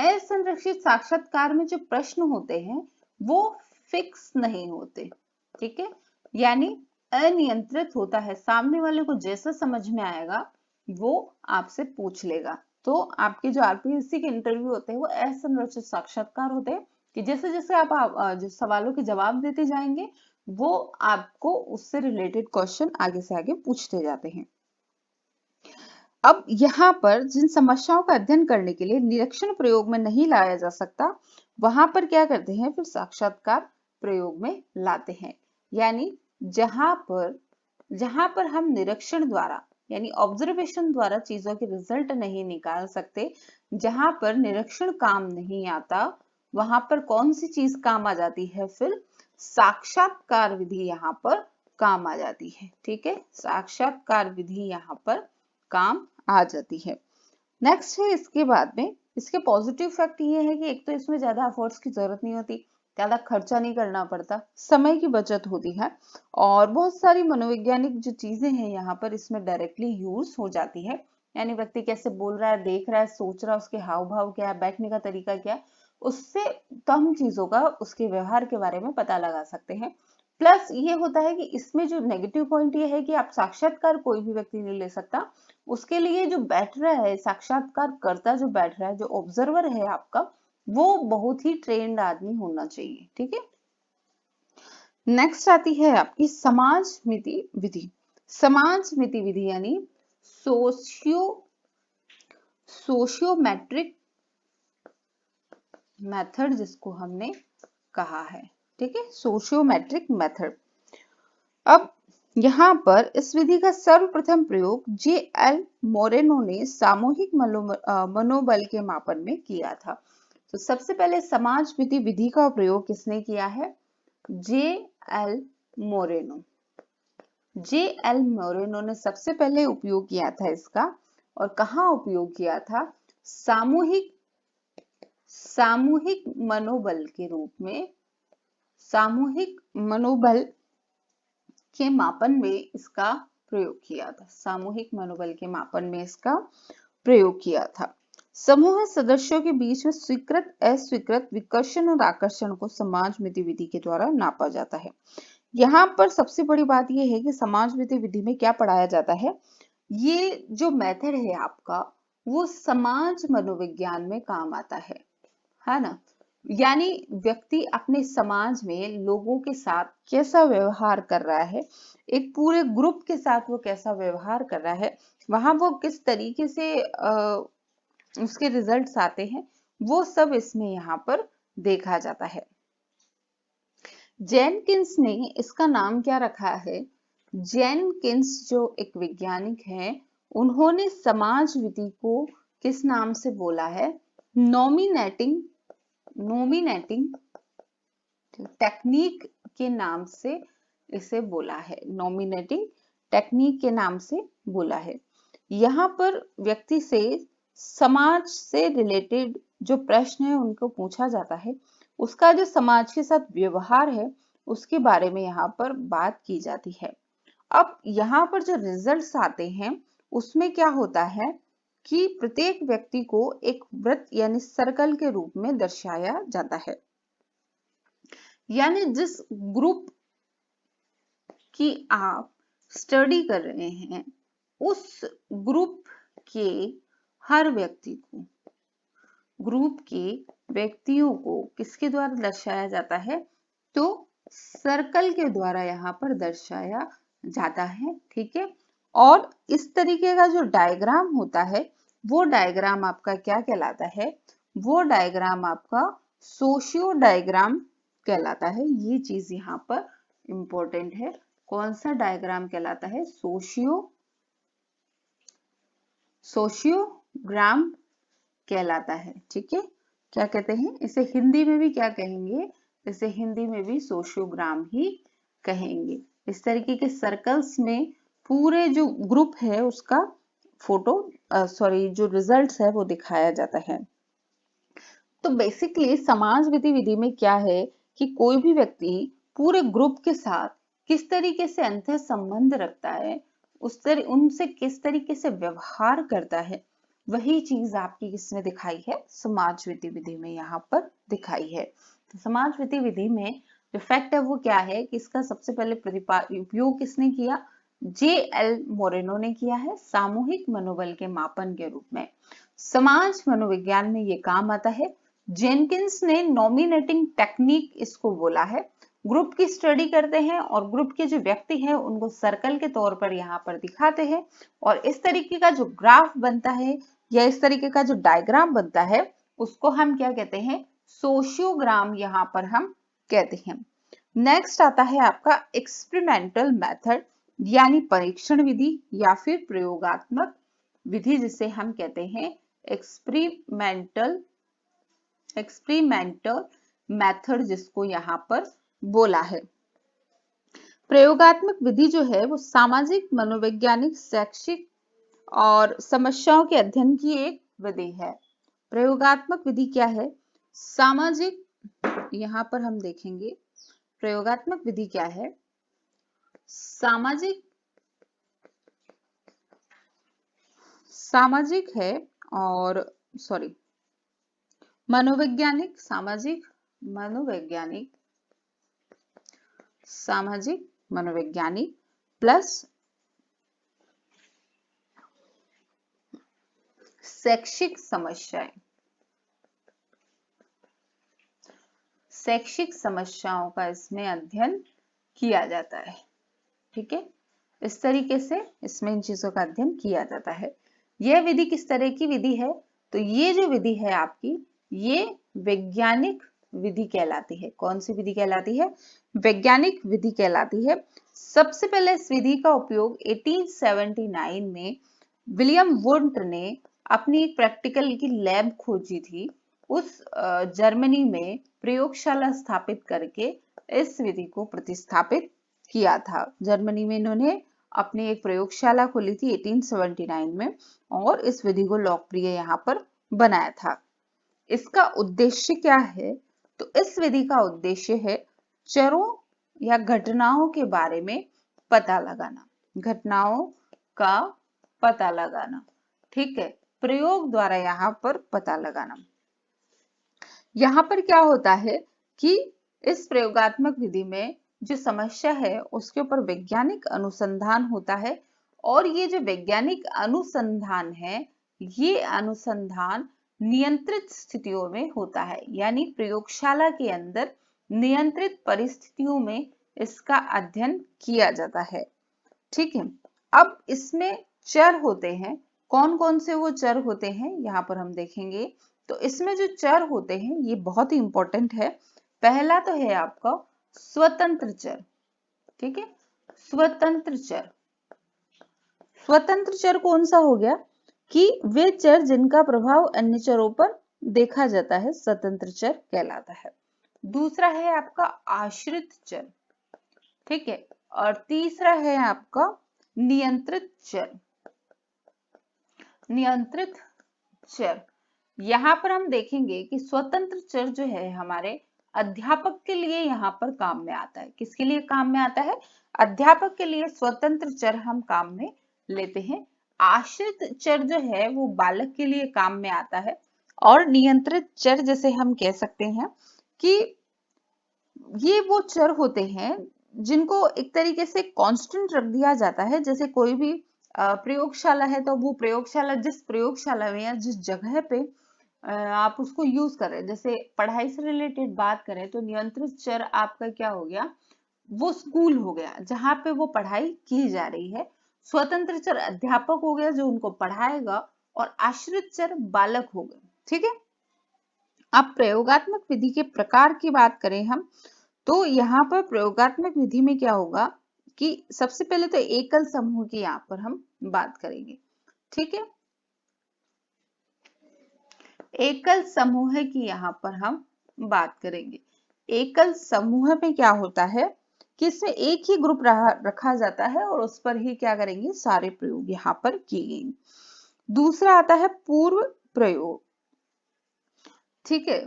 असंरचित साक्षात्कार में जो प्रश्न होते हैं वो फिक्स नहीं होते, ठीक है, यानी अनियंत्रित होता है, सामने वाले को जैसा समझ में आएगा वो आपसे पूछ लेगा। तो आपके जो आरपीएससी के इंटरव्यू होते हैं वो असंरचित साक्षात्कार होते हैं कि जैसे जैसे आप जो सवालों के जवाब देते जाएंगे वो आपको उससे रिलेटेड क्वेश्चन आगे से आगे पूछते जाते हैं। अब यहाँ पर जिन समस्याओं का अध्ययन करने के लिए निरीक्षण प्रयोग में नहीं लाया जा सकता, वहां पर क्या करते हैं, फिर साक्षात्कार प्रयोग में लाते हैं। यानी जहां पर हम निरीक्षण द्वारा यानी ऑब्जर्वेशन द्वारा चीजों के रिजल्ट नहीं निकाल सकते, जहां पर निरीक्षण काम नहीं आता, वहां पर कौन सी चीज काम आ जाती है, फिर साक्षात्कार विधि यहाँ पर काम आ जाती है। ठीक है, साक्षात्कार विधि यहाँ पर काम आ जाती है। नेक्स्ट है इसके बाद में इसके पॉजिटिव फैक्ट ये है कि एक तो इसमें ज्यादा एफर्ट्स की जरूरत नहीं होती, ज्यादा खर्चा नहीं करना पड़ता, समय की बचत होती है, और बहुत सारी मनोवैज्ञानिक जो चीजें हैं यहाँ पर इसमें डायरेक्टली यूज हो जाती है। यानी व्यक्ति कैसे बोल रहा है, देख रहा है, सोच रहा है, उसके हाव भाव क्या है, बैठने का तरीका क्या है, उससे कम चीजों का उसके व्यवहार के बारे में पता लगा सकते हैं। प्लस ये होता है कि इसमें जो नेगेटिव पॉइंट ये है कि आप साक्षात्कार कोई भी व्यक्ति नहीं ले सकता, उसके लिए जो बैठ रहा है, साक्षात्कारकर्ता जो बैठ रहा है, जो ऑब्जर्वर है आपका, वो बहुत ही ट्रेन्ड आदमी होना चाहिए। ठीक है। नेक्स्ट आती है आपकी समाजमिति विधि। समाजमिति विधि यानी सोशियोमेट्रिक मेथड जिसको हमने कहा है। ठीक है, सोशियोमेट्रिक मेथड। अब यहाँ पर इस विधि का सर्वप्रथम प्रयोग जे.एल. मोरेनो ने सामूहिक मनोबल के मापन में किया था। तो सबसे पहले समाजमिति विधि का प्रयोग किसने किया है? जे.एल. मोरेनो। जे.एल. मोरेनो ने सबसे पहले उपयोग किया था इसका, और कहाँ उपयोग किया था? सामूहिक मनोबल के रूप में, सामूहिक मनोबल के मापन में इसका प्रयोग किया था। सामूहिक मनोबल के मापन में इसका प्रयोग किया था। समूह सदस्यों के बीच में स्वीकृत अस्वीकृत विकर्षण और आकर्षण को समाजमिति विधि के द्वारा नापा जाता है। यहाँ पर सबसे बड़ी बात यह है कि समाजमिति विधि में क्या पढ़ाया जाता है? ये जो मेथड है आपका, वो समाज मनोविज्ञान में काम आता है ना। यानी व्यक्ति अपने समाज में लोगों के साथ कैसा व्यवहार कर रहा है, एक पूरे ग्रुप के साथ वो कैसा व्यवहार कर रहा है, वहां वो किस तरीके से उसके रिजल्ट्स आते हैं, वो सब इसमें यहाँ पर देखा जाता है। जेनकिंस ने इसका नाम क्या रखा है? जेनकिंस जो एक वैज्ञानिक है, उन्होंने समाजविधि को किस नाम से बोला है? नॉमिनेटिंग टेक्निक के नाम से इसे बोला है। नॉमिनेटिंग टेक्निक के नाम से बोला है। यहाँ पर व्यक्ति से समाज से रिलेटेड जो प्रश्न है उनको पूछा जाता है, उसका जो समाज के साथ व्यवहार है उसके बारे में यहाँ पर बात की जाती है। अब यहाँ पर जो रिजल्ट्स आते हैं उसमें क्या होता है कि प्रत्येक व्यक्ति को एक वृत्त यानी सर्कल के रूप में दर्शाया जाता है। यानी जिस ग्रुप की आप स्टडी कर रहे हैं, उस ग्रुप के हर व्यक्ति को, ग्रुप के व्यक्तियों को किसके द्वारा दर्शाया जाता है? तो सर्कल के द्वारा यहाँ पर दर्शाया जाता है। ठीक है। और इस तरीके का जो डायग्राम होता है, वो डायग्राम आपका क्या कहलाता है? वो डायग्राम आपका सोशियो डायग्राम कहलाता है। ये चीज यहाँ पर इंपॉर्टेंट है। कौन सा डायग्राम कहलाता है? सोशियोग्राम कहलाता है। ठीक है। क्या कहते हैं इसे? हिंदी में भी क्या कहेंगे? इसे हिंदी में भी सोशियोग्राम ही कहेंगे। इस तरीके के सर्कल्स में पूरे जो ग्रुप है उसका जो रिजल्ट्स है वो दिखाया जाता है। तो बेसिकली समाजविधि विधि में क्या है कि कोई भी व्यक्ति पूरे ग्रुप के साथ किस तरीके से अंतर संबंध रखता है, उनसे किस तरीके से व्यवहार करता है, वही चीज आपकी किसमें दिखाई है? समाजविधि विधि में यहाँ पर दिखाई है। तो समाजविधि विधि में जो फैक्ट है वो क्या है कि इसका सबसे पहले उपयोग किसने किया? जे.एल. मोरेनो ने किया है, सामूहिक मनोबल के मापन के रूप में। समाज मनोविज्ञान में ये काम आता है। जेनकिंस ने नॉमिनेटिंग टेक्निक इसको बोला है। ग्रुप की स्टडी करते हैं और ग्रुप के जो व्यक्ति हैं उनको सर्कल के तौर पर यहाँ पर दिखाते हैं, और इस तरीके का जो ग्राफ बनता है या इस तरीके का जो डायग्राम बनता है उसको हम क्या कहते हैं? सोशियोग्राम यहाँ पर हम कहते हैं। नेक्स्ट आता है आपका एक्सपेरिमेंटल मेथड यानी परीक्षण विधि या फिर प्रयोगात्मक विधि, जिसे हम कहते हैं एक्सपेरिमेंटल मेथड, जिसको यहाँ पर बोला है। प्रयोगात्मक विधि जो है वो सामाजिक, मनोवैज्ञानिक, शैक्षिक और समस्याओं के अध्ययन की एक विधि है। प्रयोगात्मक विधि क्या है? सामाजिक, यहाँ पर हम देखेंगे प्रयोगात्मक विधि क्या है। सामाजिक है और मनोवैज्ञानिक, सामाजिक मनोवैज्ञानिक प्लस शैक्षिक समस्याएं, शैक्षिक समस्याओं का इसमें अध्ययन किया जाता है। ठीक है, इस तरीके से इसमें इन चीजों का अध्ययन किया जाता है। यह विधि किस तरह की विधि है? तो ये जो विधि है आपकी, ये वैज्ञानिक विधि कहलाती है। कौन सी विधि कहलाती है? वैज्ञानिक विधि कहलाती है। सबसे पहले इस विधि का उपयोग 1879 में विलियम वुंट ने अपनी एक प्रैक्टिकल की लैब खोजी थी। उस जर्मनी में प्रयोगशाला स्थापित करके इस विधि को प्रतिस्थापित किया था। जर्मनी में इन्होंने अपनी एक प्रयोगशाला खोली थी 1879 में और इस विधि को लोकप्रिय यहाँ पर बनाया था। इसका उद्देश्य क्या है? तो इस विधि का उद्देश्य है चरों या घटनाओं के बारे में पता लगाना, घटनाओं का पता लगाना। ठीक है, प्रयोग द्वारा यहाँ पर पता लगाना। यहाँ पर क्या होता है कि इस प्रयोगात्मक विधि में जो समस्या है उसके ऊपर वैज्ञानिक अनुसंधान होता है और ये जो वैज्ञानिक अनुसंधान है, ये अनुसंधान नियंत्रित स्थितियों में होता है, यानी प्रयोगशाला के अंदर नियंत्रित परिस्थितियों में इसका अध्ययन किया जाता है। ठीक है, अब इसमें चर होते हैं। कौन कौन से वो चर होते हैं यहाँ पर हम देखेंगे। तो इसमें जो चर होते हैं ये बहुत ही इंपॉर्टेंट है। पहला तो है आपका स्वतंत्र चर। ठीक है, स्वतंत्र चर। स्वतंत्र चर कौन सा हो गया कि वे चर जिनका प्रभाव अन्य चरों पर देखा जाता है, स्वतंत्र चर कहलाता है। दूसरा है आपका आश्रित चर। ठीक है, और तीसरा है आपका नियंत्रित चर। नियंत्रित चर, यहाँ पर हम देखेंगे कि स्वतंत्र चर जो है हमारे अध्यापक के लिए यहाँ पर काम में आता है। किसके लिए काम में आता है? अध्यापक के लिए स्वतंत्र चर हम काम में लेते हैं। आश्रित चर जो है वो बालक के लिए काम में आता है और नियंत्रित चर जैसे हम कह सकते हैं कि ये वो चर होते हैं जिनको एक तरीके से कांस्टेंट रख दिया जाता है। जैसे कोई भी प्रयोगशाला है तो वो प्रयोगशाला जिस प्रयोगशाला में या जिस जगह पे आप उसको यूज कर रहे हैं, जैसे पढ़ाई से रिलेटेड बात करें तो नियंत्रित चर आपका क्या हो गया, वो स्कूल हो गया जहां पे वो पढ़ाई की जा रही है। स्वतंत्र चर अध्यापक हो गया जो उनको पढ़ाएगा और आश्रित चर बालक हो गए। ठीक है, अब प्रयोगात्मक विधि के प्रकार की बात करें हम तो यहाँ पर प्रयोगात्मक विधि में क्या होगा कि सबसे पहले तो एकल समूह की यहाँ पर हम बात करेंगे। ठीक है, एकल समूह की यहाँ पर हम बात करेंगे। एकल समूह में क्या होता है कि इसमें एक ही ग्रुप रखा जाता है और उस पर ही क्या करेंगे, सारे प्रयोग यहाँ पर किए गए। दूसरा आता है पूर्व प्रयोग। ठीक है,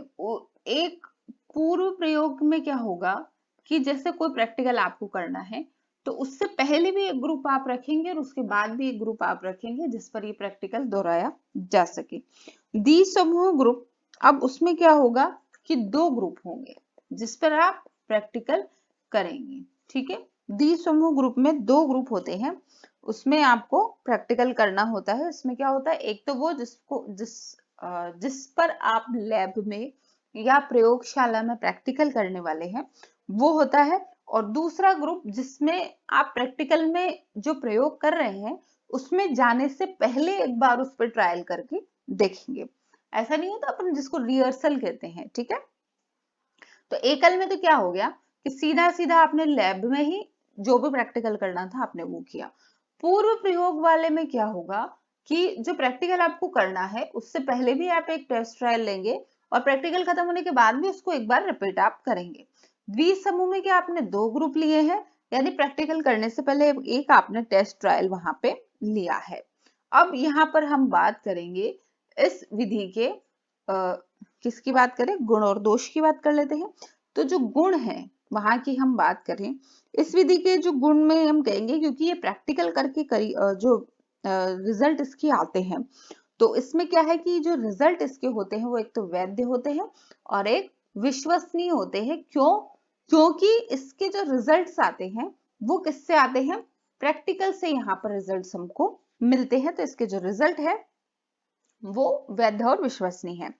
एक पूर्व प्रयोग में क्या होगा कि जैसे कोई प्रैक्टिकल आपको करना है तो उससे पहले भी एक ग्रुप आप रखेंगे और उसके बाद भी एक ग्रुप आप रखेंगे जिस पर ये प्रैक्टिकल दोहराया जा सके। द्विसमूह ग्रुप, अब उसमें क्या होगा कि दो ग्रुप होंगे जिस पर आप प्रैक्टिकल करेंगे। ठीक है, द्विसमूह ग्रुप में दो ग्रुप होते हैं, उसमें आपको प्रैक्टिकल करना होता है। इसमें क्या होता है, एक तो वो जिस पर आप लैब में या प्रयोगशाला में प्रैक्टिकल करने वाले हैं वो होता है, और दूसरा ग्रुप जिसमें आप प्रैक्टिकल में जो प्रयोग कर रहे हैं उसमें जाने से पहले एक बार उस पर ट्रायल करके देखेंगे। ऐसा नहीं होता, अपन जिसको रिहर्सल कहते हैं। ठीक है, तो एकल में तो क्या हो गया कि सीधा सीधा आपने लैब में ही जो भी प्रैक्टिकल करना था आपने वो किया। पूर्व प्रयोग वाले में क्या होगा कि जो प्रैक्टिकल आपको करना है उससे पहले भी आप एक टेस्ट ट्रायल लेंगे और प्रैक्टिकल खत्म होने के बाद भी उसको एक बार रिपीट आप करेंगे। द्विसमूह में क्या आपने दो ग्रुप लिए हैं, यानी प्रैक्टिकल करने से पहले एक आपने टेस्ट ट्रायल वहां पे लिया है। अब यहाँ पर हम बात करेंगे इस विधि के किसकी बात करें, गुण और दोष की बात कर लेते हैं। तो जो गुण है वहां की हम बात करें, इस विधि के जो गुण में हम कहेंगे क्योंकि ये प्रैक्टिकल करके जो रिजल्ट इसके आते हैं तो इसमें क्या है कि जो रिजल्ट इसके होते हैं वो एक तो वैध होते हैं और एक विश्वसनीय होते हैं। क्यों? क्योंकि इसके जो रिजल्ट्स आते हैं वो किससे आते हैं, प्रैक्टिकल से यहाँ पर रिजल्ट्स हमको मिलते हैं। तो इसके जो रिजल्ट है वो वैध और विश्वसनीय है।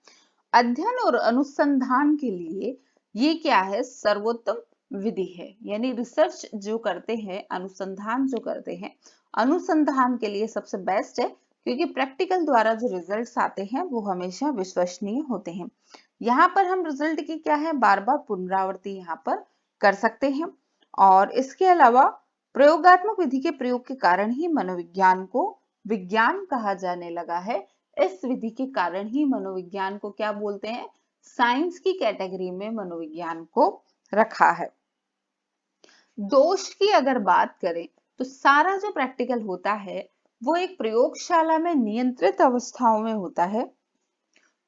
अध्ययन और अनुसंधान के लिए ये क्या है, सर्वोत्तम विधि है। यानी रिसर्च जो करते हैं, अनुसंधान जो करते हैं, अनुसंधान के लिए सबसे बेस्ट है, क्योंकि प्रैक्टिकल द्वारा जो रिजल्ट्स आते हैं वो हमेशा विश्वसनीय होते हैं। यहाँ पर हम रिजल्ट की क्या है, बार बार पुनरावृत्ति यहाँ पर कर सकते हैं। और इसके अलावा प्रयोगात्मक विधि के प्रयोग के कारण ही मनोविज्ञान को विज्ञान कहा जाने लगा है। इस विधि के कारण ही मनोविज्ञान को क्या बोलते हैं, साइंस की कैटेगरी में मनोविज्ञान को रखा है। दोष की अगर बात करें तो सारा जो प्रैक्टिकल होता है वो एक प्रयोगशाला में नियंत्रित अवस्थाओं में होता है,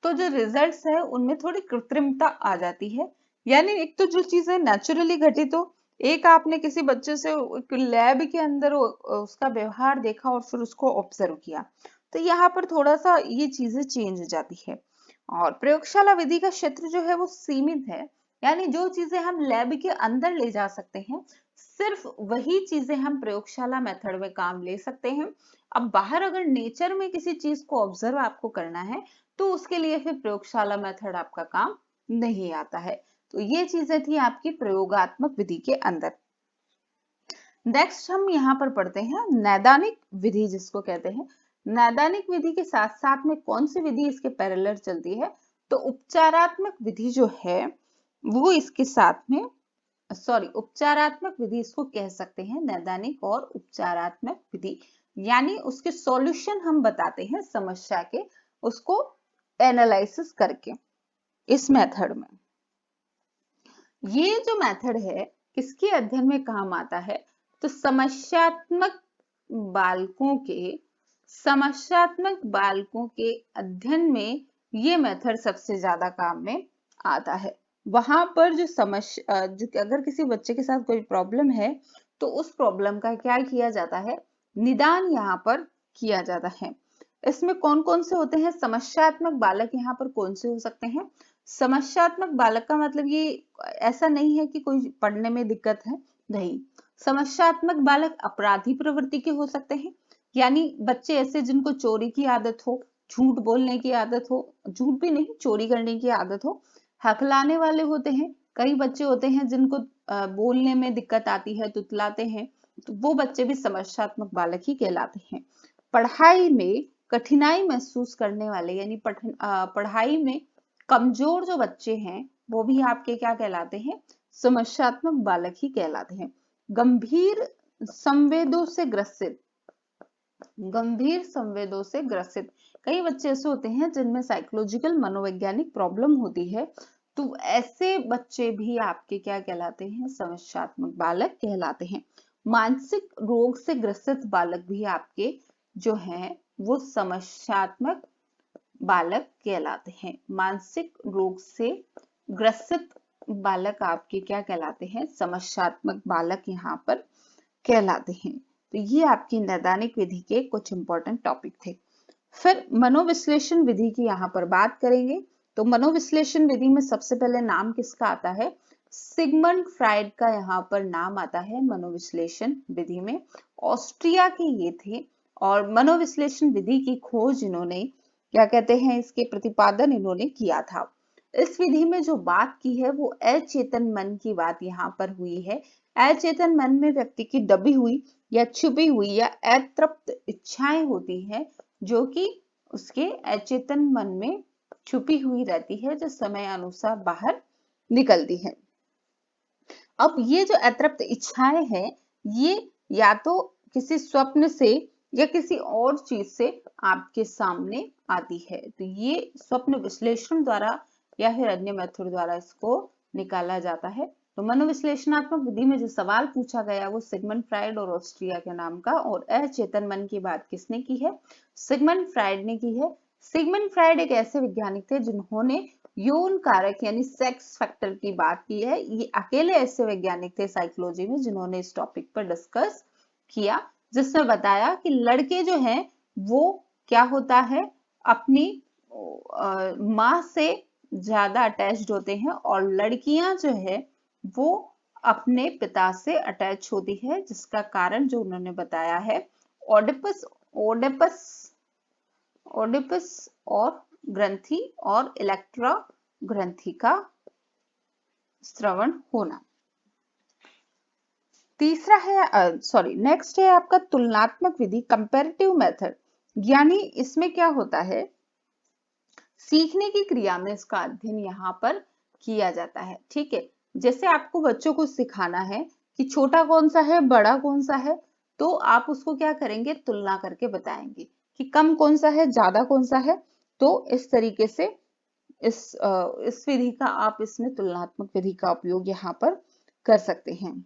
तो जो रिजल्ट्स है उनमें थोड़ी कृत्रिमता आ जाती है। यानी एक तो जो चीजें नेचुरली घटित हो, एक आपने किसी बच्चे से लैब के अंदर उसका व्यवहार देखा और फिर उसको ऑब्जर्व किया, तो यहाँ पर थोड़ा सा ये चीजें चेंज हो जाती है। और प्रयोगशाला विधि का क्षेत्र जो है वो सीमित है, यानी जो चीजें हम लैब के अंदर ले जा सकते हैं, सिर्फ वही चीजें हम प्रयोगशाला मेथड में काम ले सकते हैं। अब बाहर अगर नेचर में किसी चीज को ऑब्जर्व आपको करना है तो उसके लिए फिर प्रयोगशाला मेथड आपका काम नहीं आता है। तो ये चीजें थी आपकी प्रयोगात्मक विधि के अंदर। नेक्स्ट हम यहाँ पर पढ़ते हैं नैदानिक विधि, जिसको कहते हैं। नैदानिक विधि के साथ साथ में कौन सी विधि इसके पैरेलल चलती है, तो उपचारात्मक विधि जो है वो इसके साथ में, सॉरी, उपचारात्मक विधि इसको कह सकते हैं, नैदानिक और उपचारात्मक विधि। यानी उसके सॉल्यूशन हम बताते हैं समस्या के, उसको एनालिसिस करके इस मेथड में। ये जो मेथड है किसके अध्ययन में काम आता है, तो समस्यात्मक बालकों के अध्ययन में ये मेथड सबसे ज्यादा काम में आता है। वहां पर जो अगर किसी बच्चे के साथ कोई प्रॉब्लम है तो उस प्रॉब्लम का क्या किया जाता है, निदान यहाँ पर किया जाता है। इसमें कौन कौन से होते हैं समस्यात्मक बालक, यहाँ पर कौन से हो सकते हैं। समस्यात्मक बालक का मतलब ये ऐसा नहीं है कि कोई पढ़ने में दिक्कत है, नहीं। समस्यात्मक बालक अपराधी प्रवृत्ति के हो सकते हैं, यानी बच्चे ऐसे जिनको चोरी की आदत हो, झूठ बोलने की आदत हो, झूठ भी नहीं, चोरी करने की आदत हो, हकलाने वाले होते हैं। कई बच्चे होते हैं जिनको बोलने में दिक्कत आती है, तुतलाते हैं, तो वो बच्चे भी समस्यात्मक बालक ही कहलाते हैं। पढ़ाई में कठिनाई महसूस करने वाले, यानी पढ़ाई में कमजोर जो बच्चे हैं वो भी आपके क्या कहलाते हैं, समस्यात्मक बालक ही कहलाते हैं। गंभीर संवेदों से ग्रसित, कई बच्चे ऐसे होते हैं जिनमें साइकोलॉजिकल मनोवैज्ञानिक प्रॉब्लम होती है, तो ऐसे बच्चे भी आपके क्या कहलाते हैं, समस्यात्मक बालक कहलाते हैं। मानसिक रोग से ग्रसित बालक भी आपके जो हैं वो समस्यात्मक बालक कहलाते हैं। मानसिक रोग से ग्रसित बालक आपके क्या कहलाते हैं, समस्यात्मक बालक यहाँ पर कहलाते हैं। तो ये आपकी नैदानिक विधि के कुछ इंपॉर्टेंट टॉपिक थे। फिर मनोविश्लेषण विधि की यहाँ पर बात करेंगे। तो मनोविश्लेषण विधि में सबसे पहले नाम किसका आता है, सिगमंड फ्राइड का यहाँ पर नाम आता है मनोविश्लेषण विधि में। ऑस्ट्रिया के ये थे और मनोविश्लेषण विधि की खोज इन्होंने, क्या कहते हैं, इसके प्रतिपादन इन्होंने किया था। इस विधि में जो बात की है वो अचेतन मन की बात यहाँ पर हुई है। अचेतन मन में व्यक्ति की दबी हुई या छुपी हुई या अतृप्त इच्छाएं होती हैं, जो कि उसके अचेतन मन में छुपी हुई रहती है, जो समय अनुसार बाहर निकलती है। अब ये जो अतृप्त इच्छाएं हैं, ये या तो किसी स्वप्न से या किसी और चीज से आपके सामने आती है, तो ये स्वप्न विश्लेषण द्वारा या फिर अन्य मेथड द्वारा इसको निकाला जाता है। तो मनोविश्लेषणात्मक विधि में जो सवाल पूछा गया वो सिगमंड फ्राइड और ऑस्ट्रिया के नाम का, और अचेतन मन की बात किसने की है, सिगमंड फ्राइड ने की है। सिगमंड फ्राइड एक ऐसे वैज्ञानिक थे जिन्होंने यौन कारक यानी सेक्स फैक्टर की बात की है। ये अकेले ऐसे वैज्ञानिक थे साइकोलॉजी में जिन्होंने इस टॉपिक पर डिस्कस किया, जिसमें बताया कि लड़के जो हैं वो क्या होता है, अपनी माँ से ज्यादा अटैच्ड होते हैं, और लड़कियां जो है वो अपने पिता से अटैच होती है, जिसका कारण जो उन्होंने बताया है ओडिपस ओडिपस ओडिपस और ग्रंथि और इलेक्ट्रा ग्रंथि का स्रवण होना। तीसरा है नेक्स्ट है आपका तुलनात्मक विधि, कंपैरेटिव मेथड। यानी इसमें क्या होता है, सीखने की क्रिया में इसका अध्ययन यहाँ पर किया जाता है। ठीक है, जैसे आपको बच्चों को सिखाना है कि छोटा कौन सा है बड़ा कौन सा है, तो आप उसको क्या करेंगे, तुलना करके बताएंगे कि कम कौन सा है ज्यादा कौन सा है। तो इस तरीके से इस विधि का आप इसमें तुलनात्मक विधि का उपयोग यहाँ पर कर सकते हैं।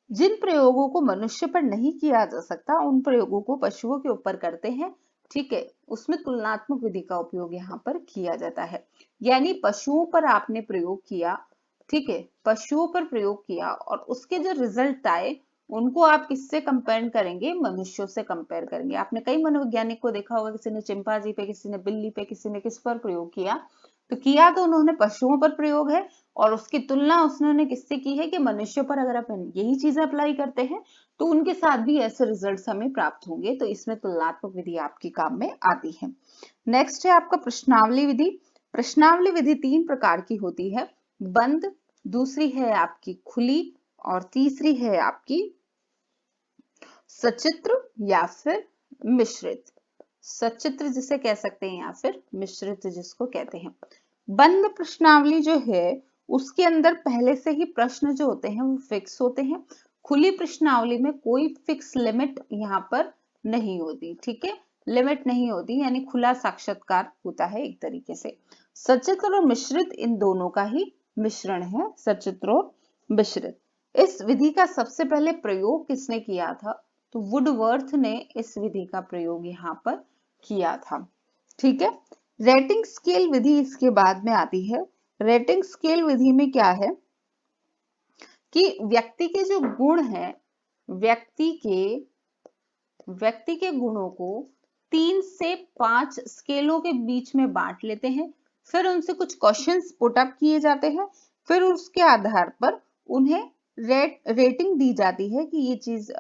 जिन प्रयोगों को मनुष्य पर नहीं किया जा सकता उन प्रयोगों को पशुओं के ऊपर करते हैं। ठीक है, उसमें तुलनात्मक विधि का उपयोग यहाँ पर किया जाता है। यानी पशुओं पर आपने प्रयोग किया, ठीक है, पशुओं पर प्रयोग किया और उसके जो रिजल्ट आए उनको आप किससे कंपेयर करेंगे, मनुष्यों से कंपेयर करेंगे। आपने कई मनोवैज्ञानिक को देखा होगा, किसी ने चिंपांजी पे, किसी ने बिल्ली पे, किसी ने किस पर प्रयोग किया, तो उन्होंने पशुओं पर प्रयोग है और उसकी तुलना उसने किससे की है कि मनुष्यों पर अगर अपन यही चीजें अप्लाई करते हैं तो उनके साथ भी ऐसे रिजल्ट्स हमें प्राप्त होंगे। तो इसमें तुलनात्मक विधि आपके काम में आती है। नेक्स्ट है आपका प्रश्नावली विधि। प्रश्नावली विधि 3 प्रकार की होती है, बंद, दूसरी है आपकी खुली और तीसरी है आपकी सचित्र या फिर मिश्रित। सचित्र जिसे कह सकते हैं या फिर मिश्रित जिसको कहते हैं। बंद प्रश्नावली जो है उसके अंदर पहले से ही प्रश्न जो होते हैं वो फिक्स होते हैं। खुली प्रश्नावली में कोई फिक्स लिमिट यहाँ पर नहीं होती। ठीक है, लिमिट नहीं होती, यानी खुला साक्षात्कार होता है एक तरीके से। सचित्र और मिश्रित इन दोनों का ही मिश्रण है, सचित्र और मिश्रित। इस विधि का सबसे पहले प्रयोग किसने किया था, तो वुडवर्थ ने इस विधि का प्रयोग यहाँ पर किया था। ठीक है, रेटिंग स्केल विधि इसके बाद में आती है। रेटिंग स्केल विधि में क्या है कि व्यक्ति के जो गुण हैं, व्यक्ति के गुणों को 3 से 5 स्केलों के बीच में बांट लेते हैं, फिर उनसे कुछ क्वेश्चंस पुट अप किए जाते हैं, फिर उसके आधार पर उन्हें रेटिंग दी जाती है कि ये चीज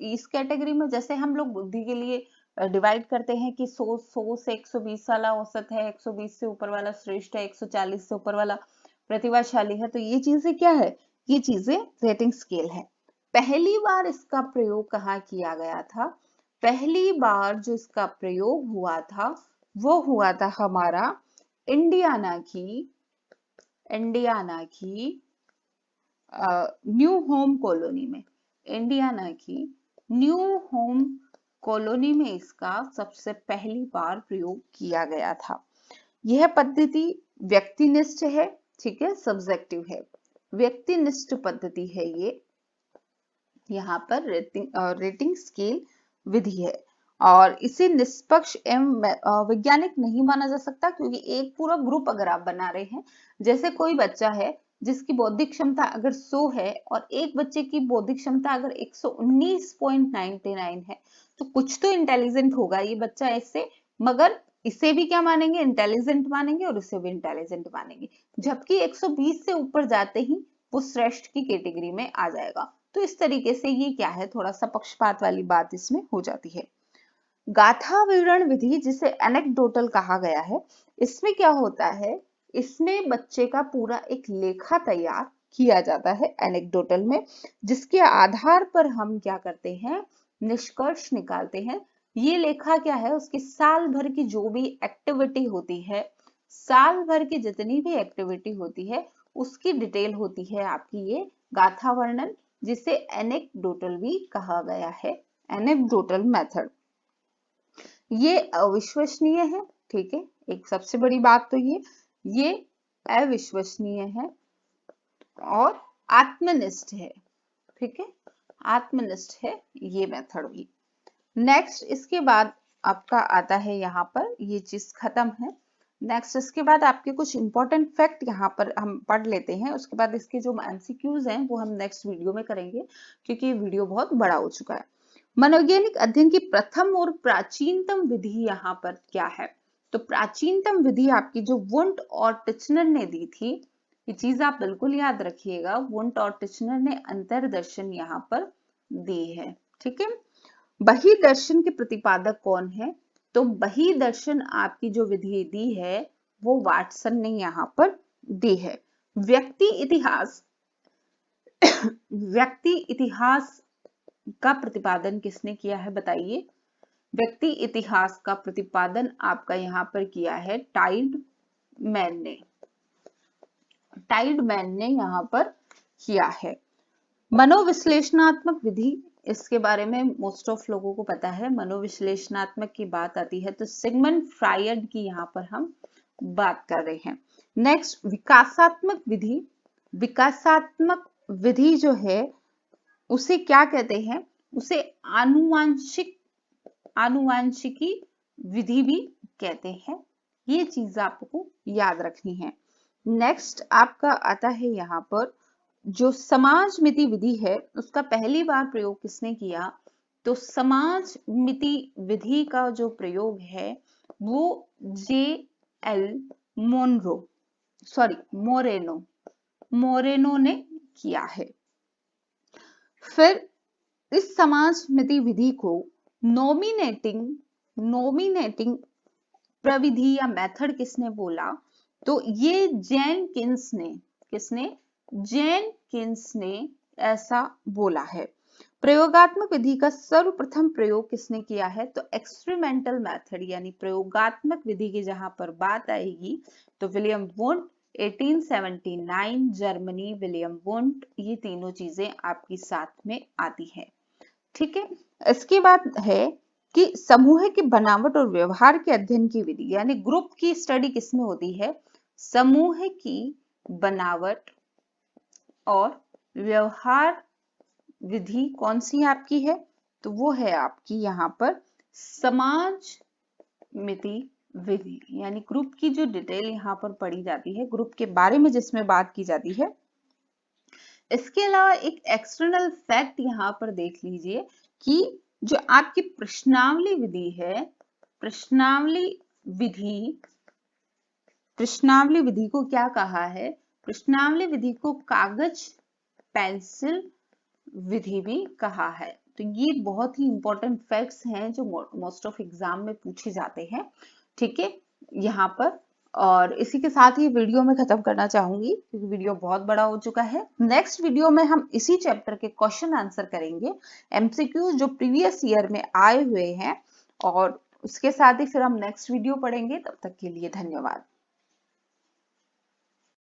इस कैटेगरी में, जैसे हम लोग बुद्धि के लिए डिवाइड करते हैं कि 100 से 120 वाला औसत है, 120 से ऊपर वाला श्रेष्ठ है, 140 से ऊपर वाला प्रतिभाशाली है। तो ये चीजें क्या है, ये चीजें रेटिंग स्केल है। पहली बार इसका प्रयोग कहाँ किया गया था, पहली बार जो इसका प्रयोग हुआ था वो हुआ था हमारा इंडियाना की न्यू होम कॉलोनी में। इंडियाना की न्यू होम कॉलोनी में इसका सबसे पहली बार प्रयोग किया गया था। यह पद्धति व्यक्तिनिष्ठ है, ठीक है, सब्जेक्टिव है, व्यक्तिनिष्ठ पद्धति है ये। यहाँ पर रेटिंग स्केल विधि है और इसे निष्पक्ष एवं वैज्ञानिक नहीं माना जा सकता, क्योंकि एक पूरा ग्रुप अगर आप बना रहे हैं, जैसे कोई बच्चा है जिसकी बौद्धिक क्षमता अगर 100 है और एक बच्चे की बौद्धिक क्षमता अगर 119.99 है, तो कुछ तो इंटेलिजेंट होगा ये बच्चा इससे, मगर इसे भी क्या मानेंगे, इंटेलिजेंट मानेंगे और इसे भी इंटेलिजेंट मानेंगे। जबकि 120 से ऊपर जाते ही वो श्रेष्ठ की कैटेगरी में आ जाएगा। तो इस तरीके से ये क्या है, थोड़ा सा पक्षपात वाली बात इसमें हो जाती है। गाथा विवरण विधि जिसे एनेक्डोटल कहा गया है, इसमें क्या होता है, इसमें बच्चे का पूरा एक लेखा तैयार किया जाता है एनेक्डोटल में, जिसके आधार पर हम क्या करते हैं, निष्कर्ष निकालते हैं। ये लेखा क्या है, उसकी साल भर की जो भी एक्टिविटी होती है, साल भर की जितनी भी एक्टिविटी होती है उसकी डिटेल होती है आपकी ये गाथा वर्णन, जिसे एनेक्डोटल भी कहा गया है, एनेक्डोटल मेथड। ये अविश्वसनीय है, ठीक है, एक सबसे बड़ी बात तो ये अविश्वसनीय है और आत्मनिष्ठ है, ठीक है, आत्मनिष्ठ है ये मेथड भी। नेक्स्ट इसके बाद आपका आता है, यहाँ पर ये चीज खत्म है। नेक्स्ट इसके बाद आपके कुछ इंपॉर्टेंट फैक्ट यहाँ पर हम पढ़ लेते हैं, उसके बाद इसके जो एमसीक्यूज हैं वो हम नेक्स्ट वीडियो में करेंगे, क्योंकि ये वीडियो बहुत बड़ा हो चुका है। मनोवैज्ञानिक अध्ययन की प्रथम और प्राचीनतम विधि यहाँ पर क्या है, तो प्राचीनतम विधि आपकी जो वुंट और टिचनर ने दी थी, ये चीज आप बिल्कुल याद रखिएगा, वुंट और टिचनर ने अंतर्दर्शन यहाँ पर दी है। ठीक है, बहिर्दर्शन के प्रतिपादक कौन है, तो वही दर्शन आपकी जो विधि दी है वो वाटसन ने यहाँ पर दी है। व्यक्ति इतिहास व्यक्ति इतिहास का प्रतिपादन किसने किया है बताइए। व्यक्ति इतिहास का प्रतिपादन आपका यहाँ पर किया है टाइडमैन ने। टाइडमैन ने यहाँ पर किया है। मनोविश्लेषणात्मक विधि, इसके बारे में मोस्ट ऑफ लोगों को पता है। मनोविश्लेषणात्मक की बात आती है तो सिगमंड फ्रायड की यहाँ पर हम बात कर रहे हैं। नेक्स्ट विकासात्मक विधि। विकासात्मक विधि जो है उसे क्या कहते हैं, उसे आनुवांशिकी विधि भी कहते हैं। ये चीज आपको याद रखनी है। नेक्स्ट आपका आता है यहाँ पर जो समाज मिति विधि है उसका पहली बार प्रयोग किसने किया, तो समाज मिति विधि का जो प्रयोग है वो J.L. मोरेनो ने किया है। फिर इस समाज मिति विधि को नोमिनेटिंग प्रविधि या मेथड किसने बोला, तो ये जेनकिंस ने ऐसा बोला है। प्रयोगात्मक विधि का सर्वप्रथम प्रयोग किसने किया है, तो एक्सपेरिमेंटल मेथड यानी प्रयोगात्मक विधि की जहां पर बात आएगी तो William wound 1879 Germany, William wound, ये तीनों चीजें आपकी साथ में आती है। ठीक है, इसके बाद है कि समूह की बनावट और व्यवहार के अध्ययन की विधि यानी ग्रुप की स्टडी किसमें होती है, समूह की बनावट और व्यवहार विधि कौन सी आपकी है, तो वो है आपकी यहाँ पर समाज मिति विधि यानी ग्रुप की जो डिटेल यहाँ पर पढ़ी जाती है, ग्रुप के बारे में जिसमें बात की जाती है। इसके अलावा एक एक्सटर्नल फैक्ट यहाँ पर देख लीजिए कि जो आपकी प्रश्नावली विधि है, प्रश्नावली विधि को क्या कहा है, प्रश्नावली विधि को कागज पेंसिल विधि भी कहा है। तो ये बहुत ही इंपॉर्टेंट फैक्ट्स हैं जो मोस्ट ऑफ एग्जाम में पूछे जाते हैं। ठीक है यहाँ पर, और इसी के साथ ही वीडियो में खत्म करना चाहूंगी क्योंकि वीडियो बहुत बड़ा हो चुका है। नेक्स्ट वीडियो में हम इसी चैप्टर के क्वेश्चन आंसर करेंगे, एमसीक्यू जो प्रीवियस ईयर में आए हुए हैं, और उसके साथ ही फिर हम नेक्स्ट वीडियो पढ़ेंगे। तब तक के लिए धन्यवाद।